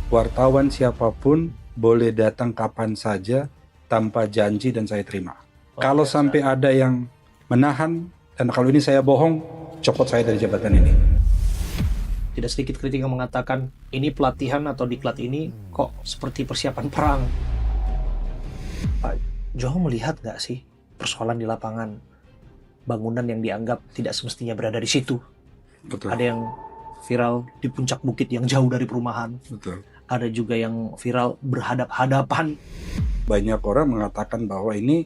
wartawan siapapun boleh datang kapan saja tanpa janji dan saya terima. Kalau sampai ada yang menahan dan kalau ini saya bohong, copot saya dari jabatan ini. Tidak sedikit kritik yang mengatakan ini pelatihan atau diklat ini kok seperti persiapan perang. Pak Joho melihat nggak sih persoalan di lapangan, bangunan yang dianggap tidak semestinya berada di situ? Betul. Ada yang viral di puncak bukit yang jauh dari perumahan. Betul. Ada juga yang viral berhadap-hadapan. Banyak orang mengatakan bahwa ini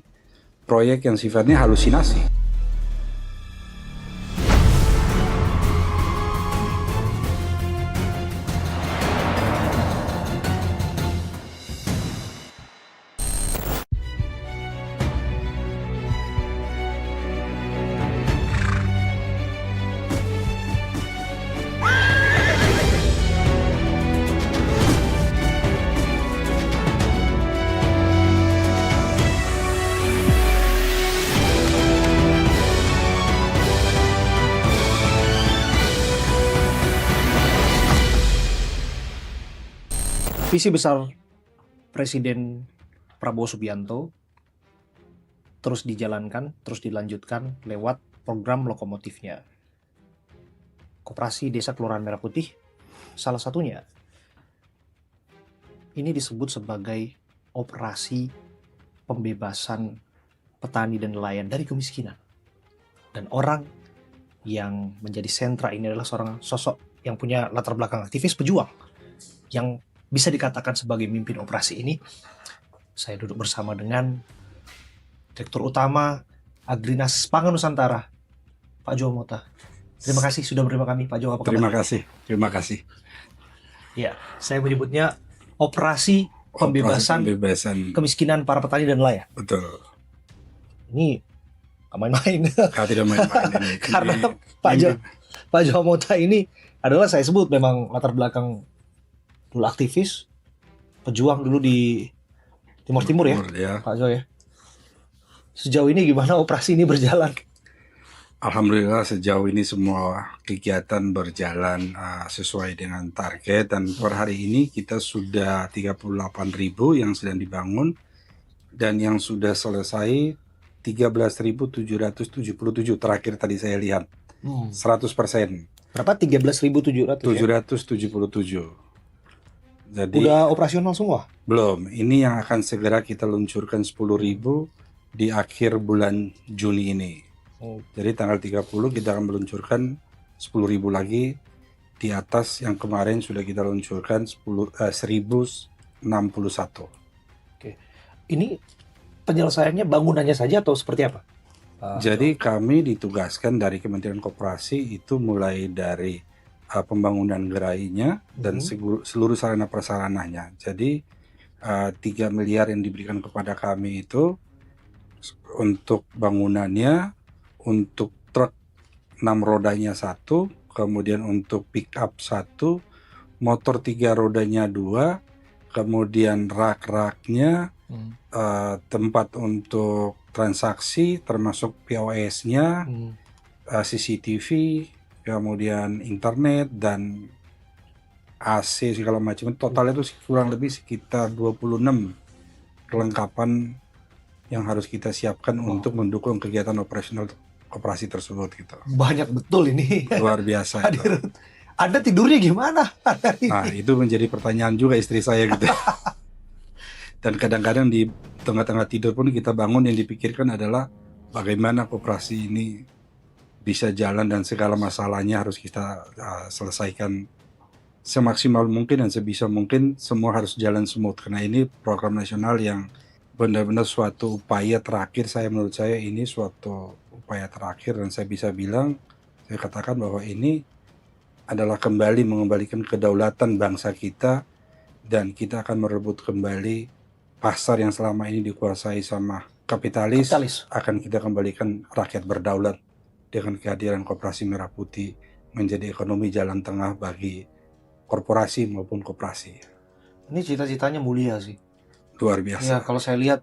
proyek yang sifatnya halusinasi. Visi besar Presiden Prabowo Subianto terus dijalankan, terus dilanjutkan lewat program lokomotifnya. Koperasi Desa Kelurahan Merah Putih salah satunya. Ini disebut sebagai operasi pembebasan petani dan nelayan dari kemiskinan. Dan orang yang menjadi sentra ini adalah seorang sosok yang punya latar belakang aktivis pejuang yang bisa dikatakan sebagai mimpin operasi ini. Saya duduk bersama dengan Direktur Utama Agrinas Pangan Nusantara, Pak Joho Mota. Terima kasih sudah bersama kami, Pak Joho. Apa kabar? Terima kasih. Ya, saya menyebutnya operasi pembebasan kemiskinan para petani dan nelayan. Betul. Ini nggak main-main. Tidak main-main ini. Karena Pak Joho Mota ini adalah, saya sebut, memang latar belakang dulu aktivis, pejuang dulu di Timur Timur ya, Pak Joho ya. Sejauh ini gimana operasi ini berjalan? Alhamdulillah sejauh ini semua kegiatan berjalan sesuai dengan target dan per hari ini kita sudah 38.000 yang sedang dibangun dan yang sudah selesai 13.777 terakhir tadi saya lihat. 100%. Berapa? 13.700 ya? 777. Jadi udah operasional semua? Belum. Ini yang akan segera kita luncurkan 10.000 di akhir bulan Juni ini. Jadi tanggal 30 kita akan meluncurkan 10.000 lagi di atas yang kemarin sudah kita luncurkan 1.061. Oke. Ini penyelesaiannya bangunannya saja atau seperti apa? Jadi kami ditugaskan dari Kementerian Koperasi itu mulai dari pembangunan gerainya dan seluruh sarana prasarananya. Jadi 3 miliar yang diberikan kepada kami itu untuk bangunannya, untuk truk 6 rodanya 1, kemudian untuk pick up 1, motor 3 rodanya 2, kemudian rak-raknya, tempat untuk transaksi termasuk POS-nya, CCTV, kemudian internet dan AC segala macam. Total itu kurang lebih sekitar 26 kelengkapan yang harus kita siapkan untuk mendukung kegiatan operasional operasi tersebut gitu. Banyak betul ini. Luar biasa itu. Anda tidurnya gimana? Nah, itu menjadi pertanyaan juga istri saya gitu. Dan kadang-kadang di tengah-tengah tidur pun kita bangun, yang dipikirkan adalah bagaimana operasi ini bisa jalan dan segala masalahnya harus kita selesaikan semaksimal mungkin dan sebisa mungkin. Semua harus jalan smooth karena ini program nasional yang benar-benar suatu upaya terakhir. Menurut saya ini suatu upaya terakhir dan saya bisa bilang, saya katakan bahwa ini adalah kembali mengembalikan kedaulatan bangsa kita dan kita akan merebut kembali pasar yang selama ini dikuasai sama kapitalis. Akan kita kembalikan rakyat berdaulat dengan kehadiran Koperasi Merah Putih menjadi ekonomi jalan tengah bagi korporasi maupun koperasi. Ini cita-citanya mulia sih. Luar biasa. Ya, kalau saya lihat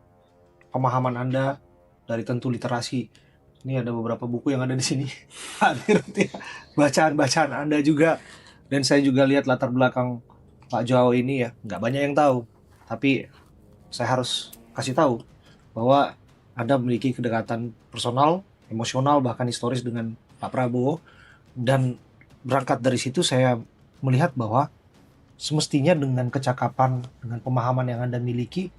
pemahaman Anda dari tentu literasi, ini ada beberapa buku yang ada di sini. Hadir ya. Bacaan-bacaan Anda juga. Dan saya juga lihat latar belakang Pak Joao ini ya nggak banyak yang tahu, tapi saya harus kasih tahu bahwa Anda memiliki kedekatan personal, emosional, bahkan historis dengan Pak Prabowo. Dan berangkat dari situ saya melihat bahwa semestinya dengan kecakapan, dengan pemahaman yang Anda miliki,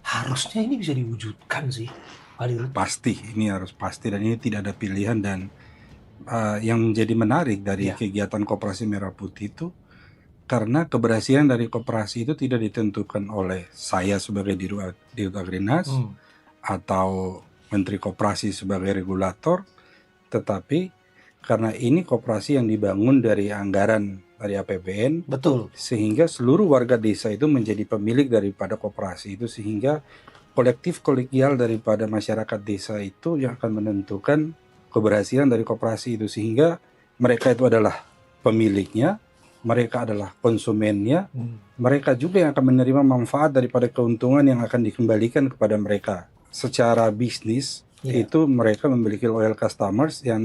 harusnya ini bisa diwujudkan sih, Pak Dirut. Pasti, ini harus pasti, dan ini tidak ada pilihan. Dan yang menjadi menarik dari Ya. kegiatan Koperasi Merah Putih itu, karena keberhasilan dari koperasi itu tidak ditentukan oleh saya sebagai Dirut Agrinas atau Menteri Koperasi sebagai regulator, tetapi karena ini koperasi yang dibangun dari anggaran dari APBN, Betul. sehingga seluruh warga desa itu menjadi pemilik daripada koperasi itu, sehingga kolektif kolegial daripada masyarakat desa itu yang akan menentukan keberhasilan dari koperasi itu, sehingga mereka itu adalah pemiliknya, mereka adalah konsumennya, mereka juga yang akan menerima manfaat daripada keuntungan yang akan dikembalikan kepada mereka. Secara bisnis, itu mereka memiliki loyal customers yang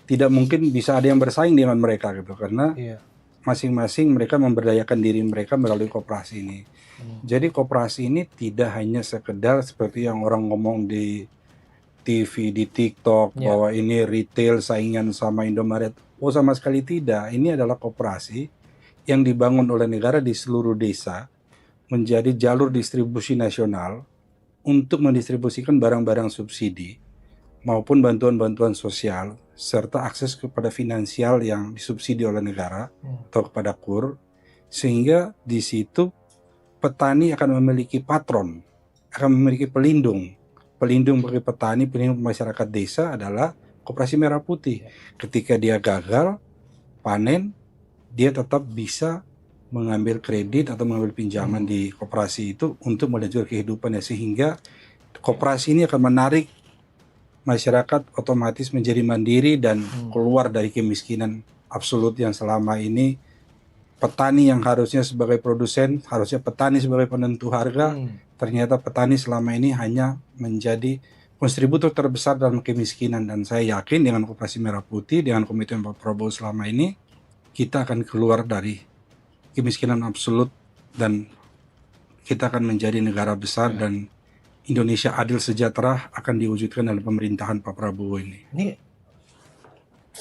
tidak mungkin bisa ada yang bersaing dengan mereka gitu, karena masing-masing mereka memberdayakan diri mereka melalui koperasi ini. Jadi koperasi ini tidak hanya sekedar seperti yang orang ngomong di TV, di TikTok, bahwa ini retail saingan sama Indomaret. Oh, sama sekali tidak. Ini adalah koperasi yang dibangun oleh negara di seluruh desa menjadi jalur distribusi nasional untuk mendistribusikan barang-barang subsidi maupun bantuan-bantuan sosial serta akses kepada finansial yang disubsidi oleh negara atau kepada KUR, sehingga di situ petani akan memiliki patron, akan memiliki pelindung. Pelindung bagi petani, pelindung masyarakat desa adalah Koperasi Merah Putih. Ketika dia gagal panen, dia tetap bisa mengambil kredit atau mengambil pinjaman di koperasi itu untuk melanjutkan kehidupannya, sehingga koperasi ini akan menarik masyarakat otomatis menjadi mandiri dan keluar dari kemiskinan absolut yang selama ini petani yang harusnya sebagai produsen, harusnya petani sebagai penentu harga, ternyata petani selama ini hanya menjadi kontributor terbesar dalam kemiskinan. Dan saya yakin dengan Koperasi Merah Putih, dengan komitmen Pak Prabowo selama ini, kita akan keluar dari kemiskinan absolut dan kita akan menjadi negara besar dan Indonesia adil sejahtera akan diwujudkan dalam pemerintahan Pak Prabowo ini. Ini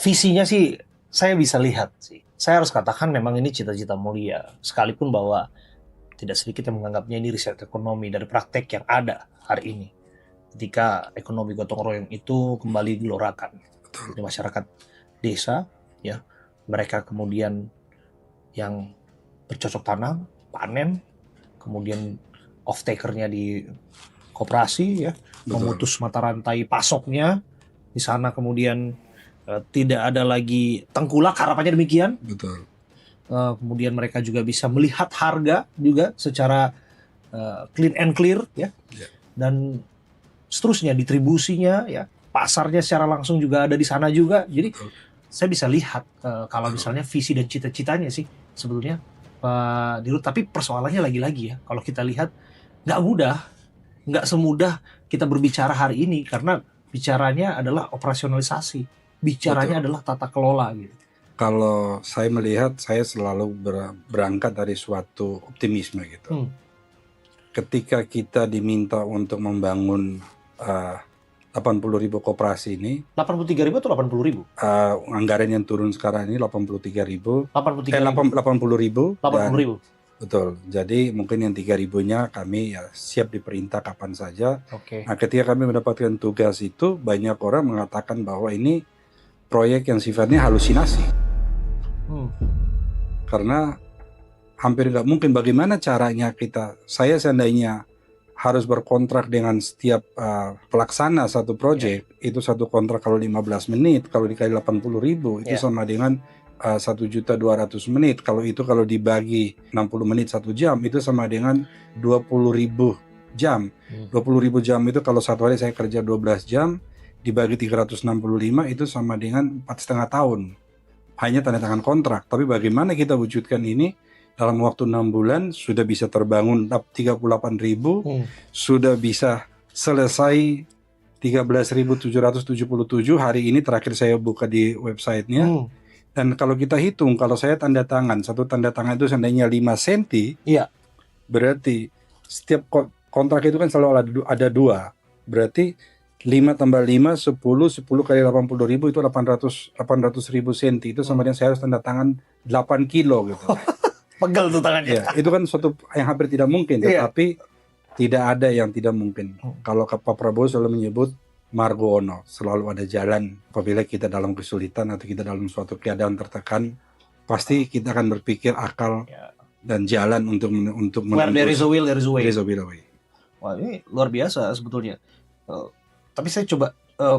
visinya sih saya bisa lihat sih. Saya harus katakan memang ini cita-cita mulia, sekalipun bahwa tidak sedikit yang menganggapnya ini riset ekonomi dari praktek yang ada hari ini. Ketika ekonomi gotong royong itu kembali digelorakan di masyarakat desa, ya, mereka kemudian yang bercocok tanam, panen, kemudian off-takernya di koperasi, ya, memutus mata rantai pasoknya di sana, kemudian tidak ada lagi tengkulak, harapannya demikian. Betul. Kemudian mereka juga bisa melihat harga juga secara clean and clear, ya, dan seterusnya distribusinya, ya, pasarnya secara langsung juga ada di sana juga. Jadi saya bisa lihat kalau misalnya visi dan cita-citanya sih sebetulnya Pak Dirut. Tapi persoalannya lagi-lagi ya, kalau kita lihat nggak mudah, nggak semudah kita berbicara hari ini, karena bicaranya adalah operasionalisasi, bicaranya adalah tata kelola gitu. Kalau saya melihat, saya selalu berangkat dari suatu optimisme gitu. Ketika kita diminta untuk membangun 80.000 koperasi ini, 83.000 atau 80.000? Anggaran yang turun sekarang ini 83.000. 80.000. 80.000. Betul. Jadi mungkin yang 3.000-nya kami ya siap diperintah kapan saja. Nah, ketika kami mendapatkan tugas itu, banyak orang mengatakan bahwa ini proyek yang sifatnya halusinasi. Karena hampir nggak mungkin, bagaimana caranya saya seandainya harus berkontrak dengan setiap pelaksana satu proyek, itu satu kontrak kalau 15 menit, kalau dikali 80.000 itu sama dengan 1.200.000 menit. Kalau dibagi 60 menit 1 jam, itu sama dengan 20.000 jam. 20.000 jam itu kalau satu hari saya kerja 12 jam, dibagi 365 itu sama dengan 4,5 tahun. Hanya tanda tangan kontrak. Tapi bagaimana kita wujudkan ini? Dalam waktu 6 bulan sudah bisa terbangun 38.000, sudah bisa selesai 13.777 hari ini terakhir saya buka di websitenya. Dan Dan kalau kita hitung, kalau saya tanda tangan, satu tanda tangan itu seandainya 5 senti, Iya. berarti setiap kontrak itu kan selalu ada dua. Berarti 5 tambah 5, 10 kali 80.000 itu 800.000 senti. Itu sama dengan saya harus tanda tangan 8 kilo gitu. Pegel tuh tangannya. Ya, itu kan suatu yang hampir tidak mungkin, Iya. tetapi tidak ada yang tidak mungkin. Kalau Pak Prabowo selalu menyebut Margo Ono, selalu ada jalan. Apabila kita dalam kesulitan atau kita dalam suatu keadaan tertekan, pasti kita akan berpikir akal Ya. dan jalan untuk Where there is a will, there is a way. There is a will, a way. Wah, ini luar biasa sebetulnya. Tapi saya coba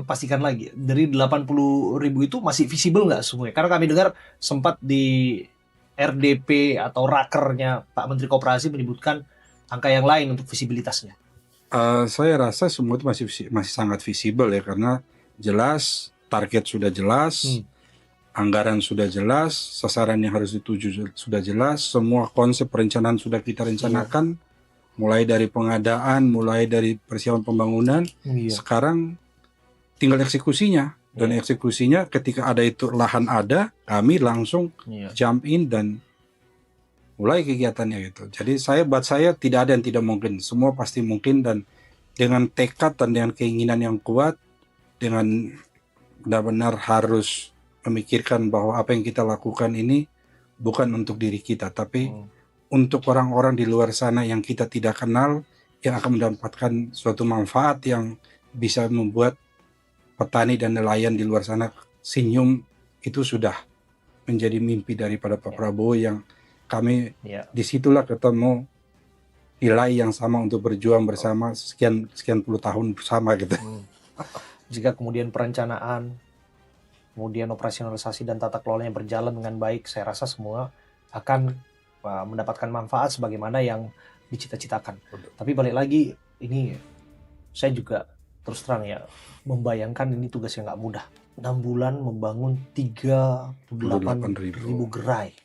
pastikan lagi, dari 80.000 itu masih visible nggak semuanya? Karena kami dengar sempat di RDP atau rakernya Pak Menteri Koperasi menyebutkan angka yang lain untuk visibilitasnya. Saya rasa semua itu masih sangat visible ya, karena jelas target sudah jelas, anggaran sudah jelas, sasaran yang harus dituju sudah jelas, semua konsep perencanaan sudah kita rencanakan, mulai dari pengadaan, mulai dari persiapan pembangunan. Sekarang tinggal eksekusinya, dan eksekusinya ketika ada itu lahan ada, kami langsung jump in dan mulai kegiatannya gitu. Jadi buat saya tidak ada yang tidak mungkin, semua pasti mungkin, dan dengan tekad dan dengan keinginan yang kuat, dengan benar-benar harus memikirkan bahwa apa yang kita lakukan ini bukan untuk diri kita, tapi untuk orang-orang di luar sana yang kita tidak kenal, yang akan mendapatkan suatu manfaat yang bisa membuat petani dan nelayan di luar sana senyum. Itu sudah menjadi mimpi daripada Pak Prabowo, yang kami disitulah ketemu nilai yang sama untuk berjuang bersama sekian puluh tahun bersama gitu. Jika kemudian perencanaan, kemudian operasionalisasi dan tata kelolanya berjalan dengan baik, saya rasa semua akan mendapatkan manfaat sebagaimana yang dicita-citakan. Tapi balik lagi, ini saya juga terus terang ya membayangkan ini tugas yang nggak mudah. 6 bulan membangun 38.000 gerai.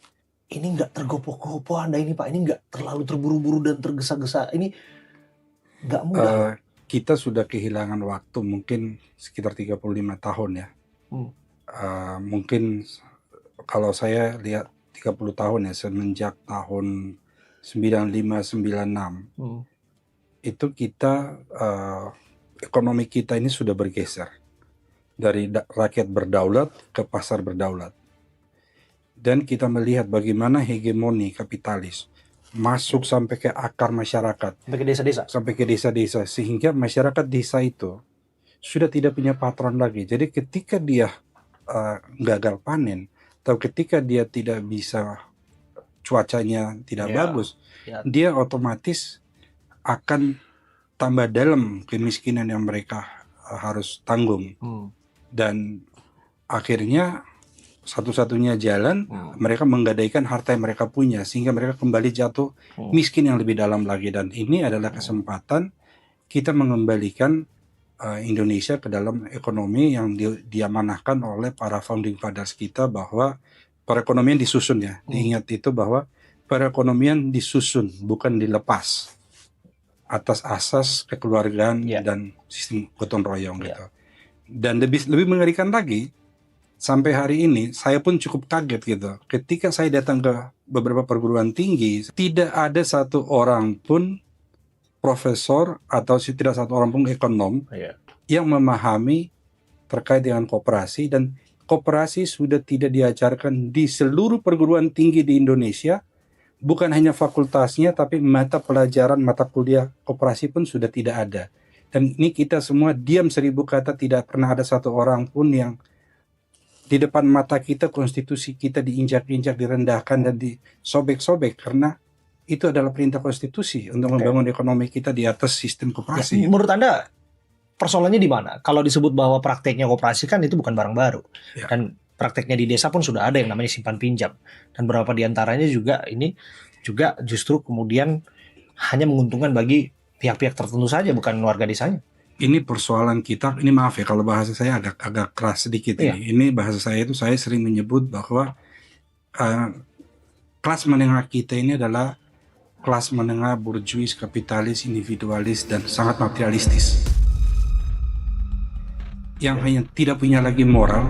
Ini nggak tergopoh-gopoh Anda ini Pak, ini nggak terlalu terburu-buru dan tergesa-gesa, ini nggak mudah. Kita sudah kehilangan waktu mungkin sekitar 35 tahun ya. Mungkin kalau saya lihat 30 tahun ya, semenjak tahun 95-96 itu kita ekonomi kita ini sudah bergeser dari rakyat berdaulat ke pasar berdaulat. Dan kita melihat bagaimana hegemoni kapitalis masuk sampai ke akar masyarakat, sampai ke desa-desa, sehingga masyarakat desa itu sudah tidak punya patron lagi. Jadi ketika dia gagal panen, atau ketika dia tidak bisa, cuacanya tidak bagus, dia otomatis akan tambah dalam kemiskinan yang mereka harus tanggung. Dan akhirnya satu-satunya jalan mereka menggadaikan harta yang mereka punya, sehingga mereka kembali jatuh miskin yang lebih dalam lagi. Dan ini adalah kesempatan kita mengembalikan Indonesia ke dalam ekonomi yang diamanahkan oleh para founding fathers kita, bahwa perekonomian disusun ya. Diingat itu bahwa perekonomian disusun, bukan dilepas atas asas kekeluargaan dan sistem gotong royong gitu. Dan lebih mengerikan lagi, sampai hari ini saya pun cukup kaget gitu. Ketika saya datang ke beberapa perguruan tinggi, tidak ada satu orang pun profesor atau tidak satu orang pun ekonom yang memahami terkait dengan koperasi, dan koperasi sudah tidak diajarkan di seluruh perguruan tinggi di Indonesia. Bukan hanya fakultasnya, tapi mata pelajaran, mata kuliah koperasi pun sudah tidak ada. Dan ini kita semua diam 1000 kata, tidak pernah ada satu orang pun yang di depan mata kita konstitusi kita diinjak-injak, direndahkan dan disobek-sobek, karena itu adalah perintah konstitusi untuk membangun ekonomi kita di atas sistem koperasi. Ya, menurut Anda persoalannya di mana? Kalau disebut bahwa prakteknya koperasi kan itu bukan barang baru. Dan prakteknya di desa pun sudah ada yang namanya simpan pinjam. Dan beberapa di antaranya juga ini juga justru kemudian hanya menguntungkan bagi pihak-pihak tertentu saja, bukan warga desanya. Ini persoalan kita, ini maaf ya kalau bahasa saya agak keras sedikit ini. Ini bahasa saya itu, saya sering menyebut bahwa kelas menengah kita ini adalah kelas menengah burjuis, kapitalis, individualis, dan sangat materialistis. Yang hanya tidak punya lagi moral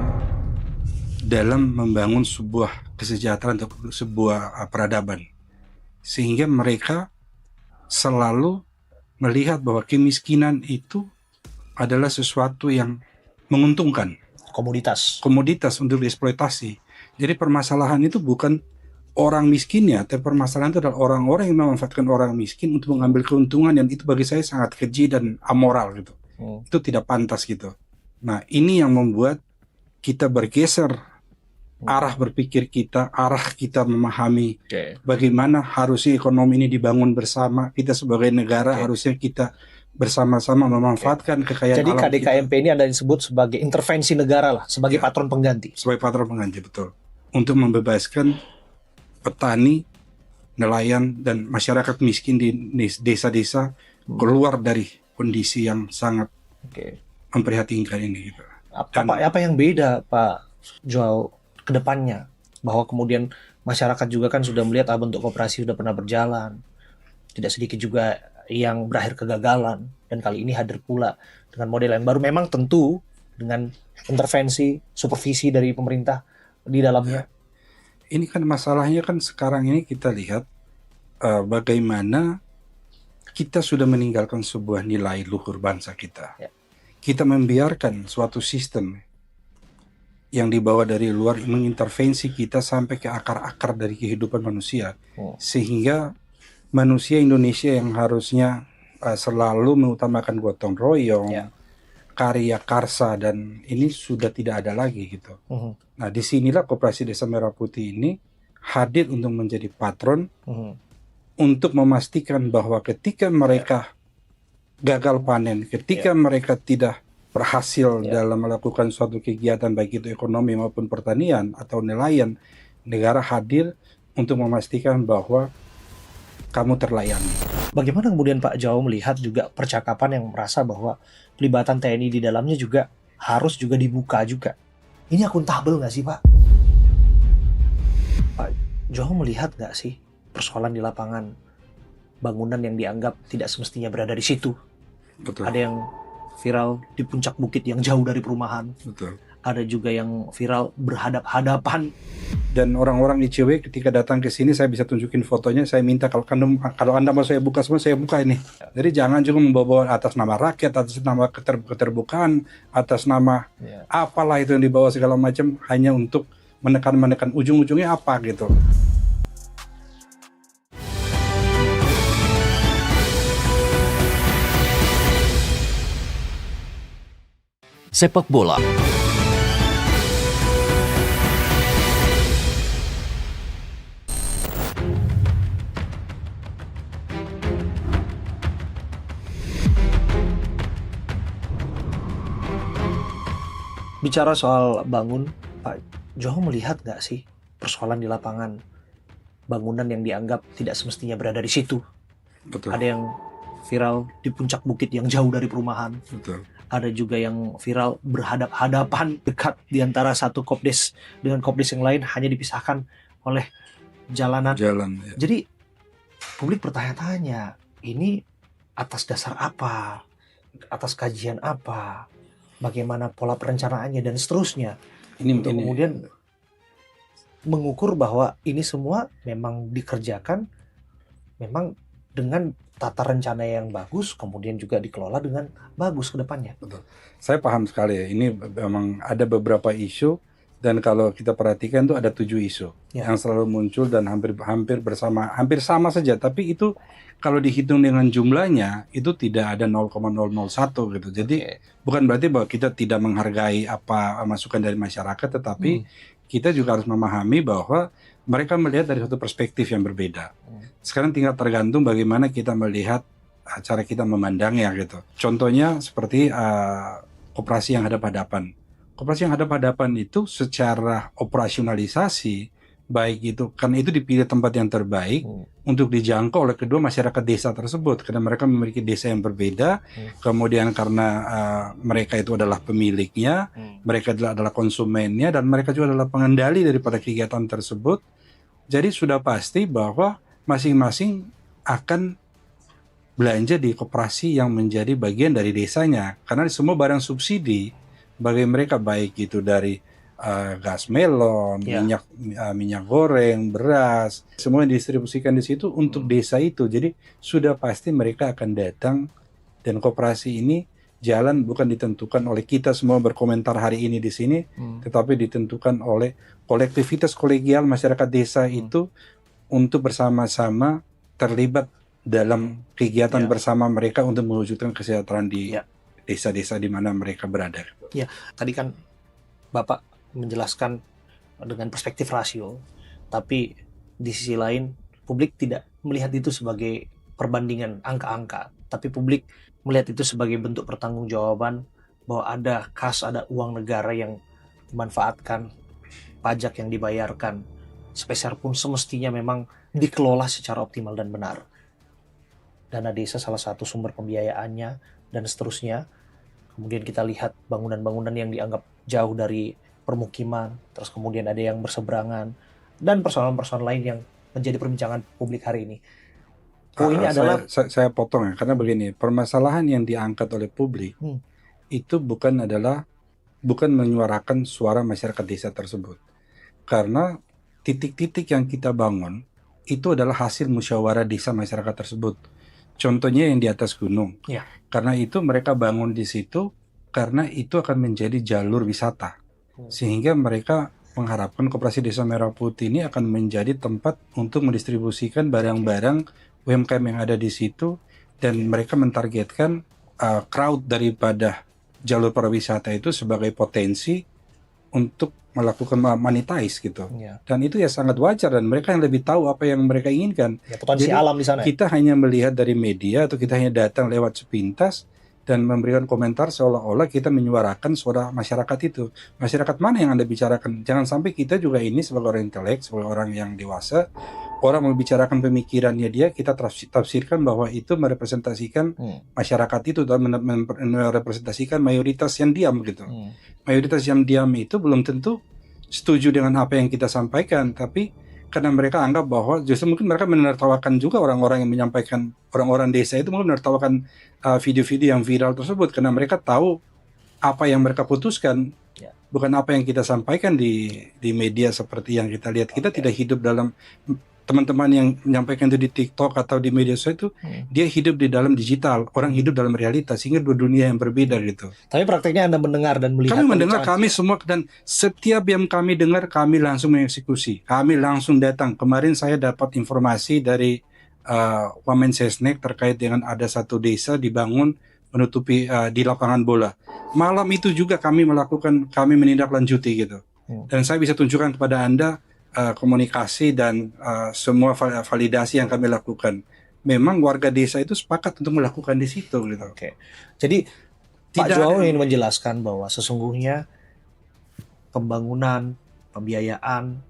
dalam membangun sebuah kesejahteraan atau sebuah peradaban. Sehingga mereka selalu melihat bahwa kemiskinan itu adalah sesuatu yang menguntungkan, komoditas untuk dieksploitasi. Jadi permasalahan itu bukan orang miskinnya, tapi permasalahan itu adalah orang-orang yang memanfaatkan orang miskin untuk mengambil keuntungan, dan itu bagi saya sangat keji dan amoral gitu. Itu tidak pantas gitu. Nah, ini yang membuat kita bergeser arah berpikir kita, arah kita memahami bagaimana harusnya ekonomi ini dibangun bersama. Kita sebagai negara harusnya kita bersama-sama memanfaatkan kekayaan Jadi alam KDKMP ini Anda disebut sebagai intervensi negara lah, sebagai patron pengganti. Sebagai patron pengganti, betul. Untuk membebaskan petani, nelayan, dan masyarakat miskin di desa-desa keluar dari kondisi yang sangat memprihatinkan ini. Gitu. Apa yang beda Pak Joao ke depannya? Bahwa kemudian masyarakat juga kan sudah melihat bentuk koperasi sudah pernah berjalan. Tidak sedikit juga yang berakhir kegagalan, dan kali ini hadir pula dengan model yang baru, memang tentu dengan intervensi, supervisi dari pemerintah di dalamnya. Ini kan masalahnya kan sekarang ini kita lihat bagaimana kita sudah meninggalkan sebuah nilai luhur bangsa kita. Kita membiarkan suatu sistem yang dibawa dari luar mengintervensi kita sampai ke akar-akar dari kehidupan manusia, sehingga manusia Indonesia yang harusnya selalu mengutamakan gotong royong, karya karsa, dan ini sudah tidak ada lagi gitu. Nah, disinilah Koperasi Desa Merah Putih ini hadir untuk menjadi patron, untuk memastikan bahwa ketika mereka gagal panen, ketika mereka tidak berhasil dalam melakukan suatu kegiatan baik itu ekonomi maupun pertanian atau nelayan, negara hadir untuk memastikan bahwa kamu terlayani. Bagaimana kemudian Pak Joao melihat juga percakapan yang merasa bahwa pelibatan TNI di dalamnya juga harus juga dibuka juga? Ini akuntabel nggak sih Pak? Pak Joao melihat nggak sih persoalan di lapangan, bangunan yang dianggap tidak semestinya berada di situ? Betul. Ada yang viral di puncak bukit yang jauh dari perumahan. Betul. Ada juga yang viral berhadap-hadapan. Dan orang-orang ICW ketika datang ke sini, saya bisa tunjukin fotonya. Saya minta kalau Anda mau saya buka semua, saya buka ini. Jadi jangan juga membawa atas nama rakyat, atas nama keterbukaan, atas nama apalah itu yang dibawa segala macam, hanya untuk menekan ujung-ujungnya apa gitu. Sepak bola. Bicara soal bangun, Pak Joao melihat nggak sih persoalan di lapangan, bangunan yang dianggap tidak semestinya berada di situ? Betul. Ada yang viral di puncak bukit yang jauh dari perumahan. Betul. Ada juga yang viral berhadap-hadapan dekat di antara satu kopdes dengan kopdes yang lain, hanya dipisahkan oleh jalan. Jadi publik bertanya-tanya, ini atas dasar apa? Atas kajian apa? Bagaimana pola perencanaannya dan seterusnya? Untuk kemudian mengukur bahwa ini semua memang dikerjakan memang dengan tata rencana yang bagus, kemudian juga dikelola dengan bagus ke depannya. Betul. Saya paham sekali ya, ini memang ada beberapa isu, dan kalau kita perhatikan tuh ada 7 isu yang selalu muncul dan hampir sama saja, tapi itu kalau dihitung dengan jumlahnya itu tidak ada 0,001 gitu. Jadi bukan berarti bahwa kita tidak menghargai apa masukan dari masyarakat, tetapi kita juga harus memahami bahwa mereka melihat dari satu perspektif yang berbeda. Sekarang tinggal tergantung bagaimana kita melihat cara kita memandangnya gitu. Contohnya seperti koperasi yang hadap-hadapan. Koperasi yang hadap-hadapan itu secara operasionalisasi baik itu karena itu dipilih tempat yang terbaik untuk dijangkau oleh kedua masyarakat desa tersebut, karena mereka memiliki desa yang berbeda. Kemudian karena mereka itu adalah pemiliknya, mereka adalah konsumennya, dan mereka juga adalah pengendali daripada kegiatan tersebut. Jadi sudah pasti bahwa masing-masing akan belanja di koperasi yang menjadi bagian dari desanya, karena semua barang subsidi bagi mereka baik itu dari gas melon, Ya. minyak goreng, beras, semua yang didistribusikan di situ untuk desa itu. Jadi sudah pasti mereka akan datang, dan koperasi ini jalan bukan ditentukan oleh kita semua berkomentar hari ini di sini, tetapi ditentukan oleh kolektivitas kolegial masyarakat desa itu untuk bersama-sama terlibat dalam kegiatan Ya. bersama mereka untuk mewujudkan kesejahteraan di Ya. desa-desa di mana mereka berada. Tadi kan Bapak menjelaskan dengan perspektif rasio, tapi di sisi lain publik tidak melihat itu sebagai perbandingan angka-angka, tapi publik melihat itu sebagai bentuk pertanggungjawaban bahwa ada kas, ada uang negara yang dimanfaatkan, pajak yang dibayarkan, sepeser pun semestinya memang dikelola secara optimal dan benar. Dana desa salah satu sumber pembiayaannya dan seterusnya. Kemudian kita lihat bangunan-bangunan yang dianggap jauh dari permukiman, terus kemudian ada yang berseberangan, dan persoalan-persoalan lain yang menjadi perbincangan publik hari ini. Ini adalah Saya potong ya, karena begini, permasalahan yang diangkat oleh publik itu bukan menyuarakan suara masyarakat desa tersebut, karena titik-titik yang kita bangun itu adalah hasil musyawarah desa masyarakat tersebut. Contohnya yang di atas gunung, Ya. karena itu mereka bangun di situ karena itu akan menjadi jalur wisata, sehingga mereka mengharapkan Koperasi Desa Merah Putih ini akan menjadi tempat untuk mendistribusikan barang-barang UMKM yang ada di situ, dan mereka mentargetkan crowd daripada jalur pariwisata itu sebagai potensi untuk melakukan monetize gitu. ya, Dan itu ya sangat wajar, dan mereka yang lebih tahu apa yang mereka inginkan. potensi Jadi, alam di sana. Kita hanya melihat dari media, atau kita hanya datang lewat sepintas dan memberikan komentar seolah-olah kita menyuarakan suara masyarakat itu. Masyarakat mana yang Anda bicarakan? Jangan sampai kita juga ini sebagai orang intelek, sebagai orang yang dewasa, orang membicarakan pemikirannya dia, kita tafsirkan bahwa itu merepresentasikan masyarakat itu, dan merepresentasikan mayoritas yang diam gitu. Mayoritas yang diam itu belum tentu setuju dengan apa yang kita sampaikan, tapi karena mereka anggap bahwa justru mungkin mereka menertawakan juga orang-orang yang menyampaikan, orang-orang desa itu mungkin menertawakan video-video yang viral tersebut, karena mereka tahu apa yang mereka putuskan, bukan apa yang kita sampaikan di media seperti yang kita lihat. Kita tidak hidup dalam, teman-teman yang menyampaikan itu di TikTok atau di media sosial itu, dia hidup di dalam digital, orang hidup dalam realitas, sehingga dua dunia yang berbeda gitu. Tapi prakteknya Anda mendengar dan melihat. Kami mendengar, kami semua, dan setiap yang kami dengar kami langsung mengeksekusi, kami langsung datang. Kemarin saya dapat informasi dari Wamensesnek terkait dengan ada satu desa dibangun menutupi di lapangan bola. Malam itu juga kami menindaklanjuti gitu. Dan saya bisa tunjukkan kepada Anda komunikasi dan semua validasi yang kami lakukan. Memang warga desa itu sepakat untuk melakukan di situ gitu. Oke. Jadi Pak Joao ingin menjelaskan bahwa sesungguhnya pembangunan, pembiayaan,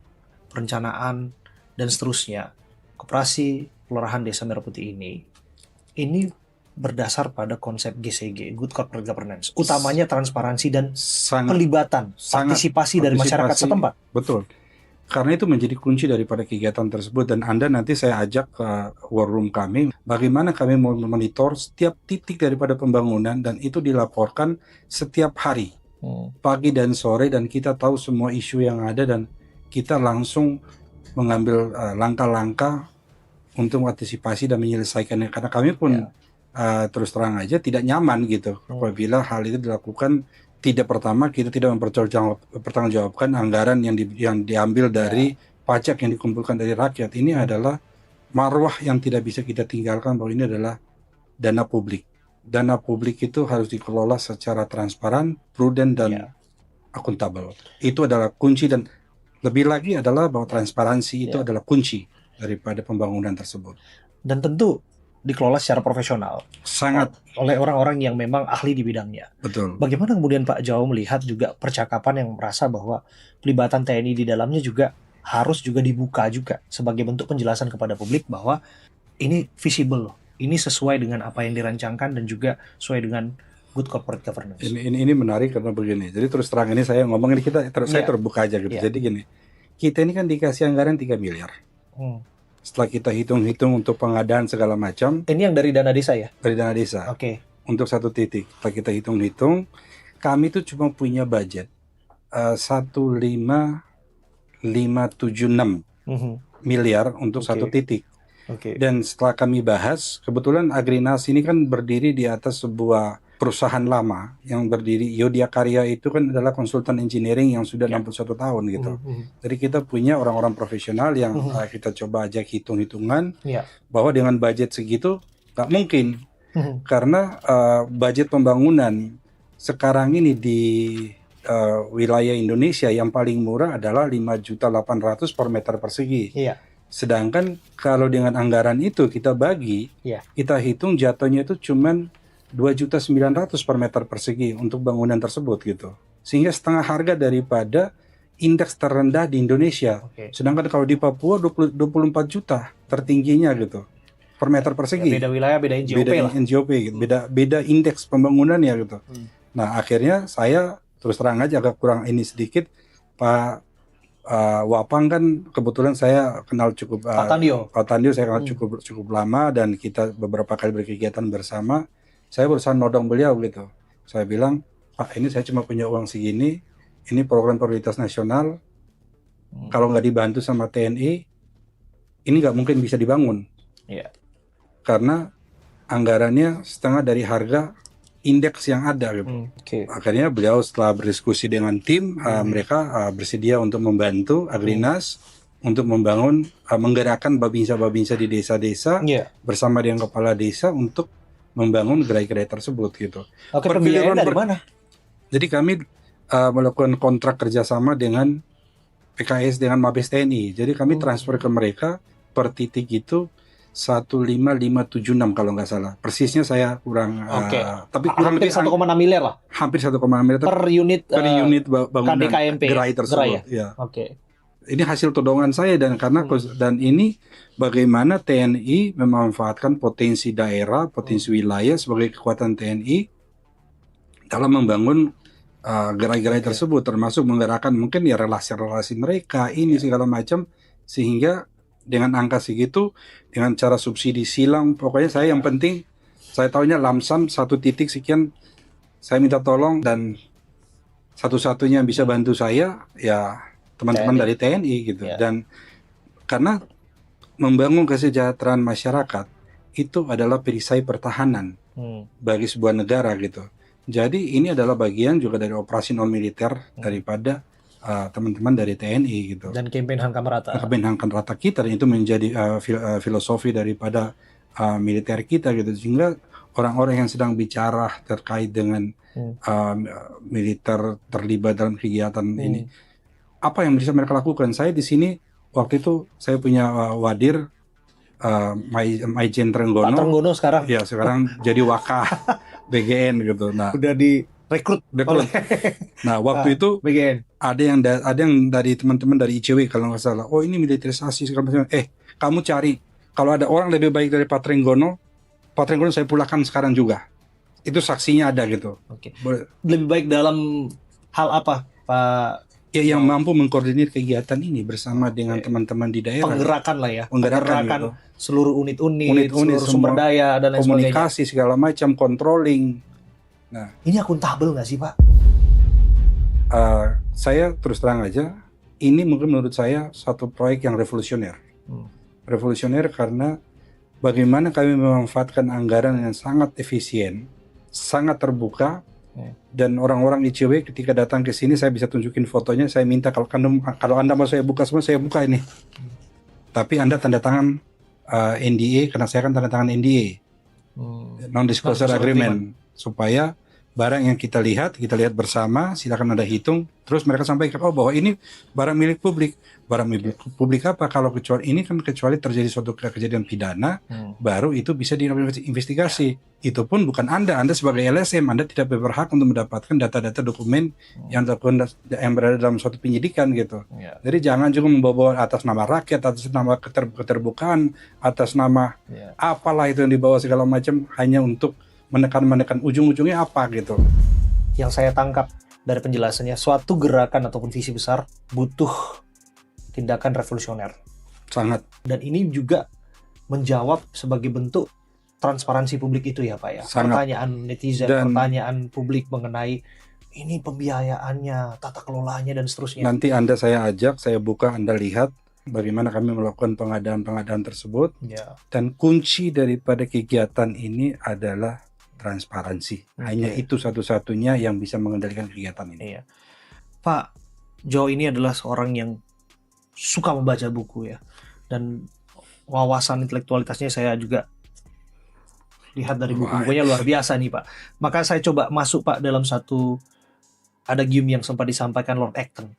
perencanaan, dan seterusnya Koperasi Kelurahan Desa Merah Putih ini berdasar pada konsep GCG, Good Corporate Governance. Utamanya transparansi dan pelibatan, partisipasi dari masyarakat setempat. Betul. Karena itu menjadi kunci daripada kegiatan tersebut, dan Anda nanti saya ajak ke war room kami, bagaimana kami mau memonitor setiap titik daripada pembangunan, dan itu dilaporkan setiap hari, pagi dan sore, dan kita tahu semua isu yang ada, dan kita langsung mengambil langkah-langkah untuk mengantisipasi dan menyelesaikannya, karena kami pun terus terang aja tidak nyaman gitu apabila hal itu dilakukan. Tidak, pertama kita tidak mempertanggungjawabkan anggaran yang diambil dari pajak yang dikumpulkan dari rakyat. Ini adalah marwah yang tidak bisa kita tinggalkan, bahwa ini adalah dana publik. Dana publik itu harus dikelola secara transparan, prudent, dan akuntabel. Itu adalah kunci, dan lebih lagi adalah bahwa transparansi itu adalah kunci daripada pembangunan tersebut. Dan tentu dikelola secara profesional. Sangat. Oleh orang-orang yang memang ahli di bidangnya. Betul. Bagaimana kemudian Pak Joao melihat juga percakapan yang merasa bahwa pelibatan TNI di dalamnya juga harus juga dibuka juga sebagai bentuk penjelasan kepada publik bahwa ini visible loh. Ini sesuai dengan apa yang dirancangkan dan juga sesuai dengan good corporate governance. Ini menarik karena begini. Jadi terus terang ini saya ngomong ini saya terbuka aja gitu. Jadi gini. Kita ini kan dikasih anggaran 3 miliar. Setelah kita hitung-hitung untuk pengadaan segala macam. Ini yang dari dana desa ya? Dari dana desa. Oke. Untuk satu titik. Setelah kita hitung-hitung, kami tuh cuma punya budget 1,576 miliar untuk Oke. satu titik. Oke. Dan setelah kami bahas, kebetulan Agrinas ini kan berdiri di atas sebuah perusahaan lama yang berdiri, Yodya Karya itu kan adalah konsultan engineering yang sudah 61 tahun gitu. Jadi kita punya orang-orang profesional yang kita coba ajak hitung-hitungan Iya. bahwa dengan budget segitu nggak mungkin, karena budget pembangunan sekarang ini di wilayah Indonesia yang paling murah adalah 5.800.000 per meter persegi. Iya. Sedangkan kalau dengan anggaran itu kita bagi, Iya. kita hitung jatuhnya itu cuman 2.900.000 per meter persegi untuk bangunan tersebut gitu. Sehingga setengah harga daripada indeks terendah di Indonesia. Oke. Sedangkan kalau di Papua 24 juta tertingginya gitu per meter persegi. Beda wilayah, beda NJOP lah. NJOP gitu. Beda indeks pembangunannya gitu. Nah, akhirnya saya terus terang aja agak kurang ini sedikit, Pak Wapang kan kebetulan saya kenal cukup, Pak Tandio. Pak Tandio saya kenal cukup lama dan kita beberapa kali berkegiatan bersama. Saya berusaha nodong beliau gitu. Saya bilang, Pak, ini saya cuma punya uang segini, ini program prioritas nasional. Kalau nggak dibantu sama TNI, ini nggak mungkin bisa dibangun. Iya. Karena anggarannya setengah dari harga indeks yang ada gitu. Oke. Akhirnya beliau setelah berdiskusi dengan tim, mereka bersedia untuk membantu Agrinas untuk membangun, menggerakkan babinsa-babinsa di desa-desa Iya. bersama dengan kepala desa untuk membangun gerai-gerai tersebut gitu. Oke, Perpilihan pembiayaan dari mana? Jadi kami melakukan kontrak kerjasama dengan PKS dengan Mabes TNI. Jadi kami transfer ke mereka per titik itu 1,576 kalau nggak salah. Persisnya saya kurang, Oke. tapi kurang Hampir lebih 1,6 miliar lah hampir 1,6 miliar per unit unit bangunan KDKMP, gerai tersebut. gerai Ya. Oke. Ini hasil todongan saya dan dan ini bagaimana TNI memanfaatkan potensi daerah, potensi wilayah sebagai kekuatan TNI dalam membangun gerai-gerai tersebut, termasuk menggerakkan mungkin ya relasi-relasi mereka ini segala macam, sehingga dengan angka segitu, dengan cara subsidi silang, pokoknya saya yang penting saya tahunya lamsam satu titik sekian, saya minta tolong dan satu-satunya yang bisa bantu saya ya teman-teman dari TNI gitu. Ya. Dan karena membangun kesejahteraan masyarakat itu adalah perisai pertahanan bagi sebuah negara gitu. Jadi ini adalah bagian juga dari operasi non militer daripada teman-teman dari TNI gitu. Dan campaign Hankam Rata. Campaign Hankam Rata kita, dan itu menjadi filosofi daripada militer kita gitu. Sehingga orang-orang yang sedang bicara terkait dengan militer terlibat dalam kegiatan ini, apa yang bisa mereka lakukan? Saya di sini waktu itu saya punya wadir Maijen Trenggono. Pak Trenggono sekarang Ya, sekarang jadi Waka BGN gitu. Nah, udah direkrut. Nah, waktu itu BGN. ada yang dari teman-teman dari ICW kalau nggak salah. Oh, ini militerisasi segala macam. Kamu cari kalau ada orang lebih baik dari Pak Trenggono saya pulangkan sekarang juga. Itu saksinya ada gitu. Oke. Lebih baik dalam hal apa, Pak? Ya, yang mampu mengkoordinir kegiatan ini bersama dengan teman-teman di daerah. Penggerakan lah ya. Penggerakan gitu. Seluruh unit-unit, seluruh sumber daya dan lain sebagainya. Komunikasi segala macam, controlling. Nah, ini akuntabel nggak sih, Pak? Saya terus terang aja, ini mungkin menurut saya satu proyek yang revolusioner. Revolusioner karena bagaimana kami memanfaatkan anggaran yang sangat efisien, sangat terbuka, dan orang-orang ICW ketika datang ke sini saya bisa tunjukin fotonya. Saya minta kalau Anda mau saya buka semua, saya buka ini. Tapi Anda tanda tangan NDA, karena saya kan tanda tangan NDA, non-disclosure agreement, supaya barang yang kita lihat bersama, silakan Anda hitung, terus mereka sampaikan, oh bahwa ini barang milik publik. Barang milik publik apa? Kalau kecuali terjadi suatu kejadian pidana, baru itu bisa diinvestigasi. Itu pun bukan Anda sebagai LSM, Anda tidak berhak untuk mendapatkan data-data dokumen yang berada dalam suatu penyidikan gitu. Jadi jangan juga membawa atas nama rakyat, atas nama keterbukaan, atas nama apalah itu yang dibawa segala macam, hanya untuk menekan ujung-ujungnya apa gitu. Yang saya tangkap dari penjelasannya, suatu gerakan ataupun visi besar butuh tindakan revolusioner. Sangat. Dan ini juga menjawab sebagai bentuk transparansi publik itu ya, Pak ya. Sangat. Pertanyaan netizen, pertanyaan publik mengenai ini pembiayaannya, tata kelolanya dan seterusnya. Nanti saya ajak, saya buka, Anda lihat bagaimana kami melakukan pengadaan tersebut. Ya. Dan kunci daripada kegiatan ini adalah transparansi. Hanya itu satu-satunya yang bisa mengendalikan kegiatan ini. Iya. Pak Joe ini adalah seorang yang suka membaca buku ya, dan wawasan intelektualitasnya saya juga lihat dari buku-bukunya luar biasa nih Pak. Maka saya coba masuk Pak dalam satu adagium yang sempat disampaikan Lord Acton.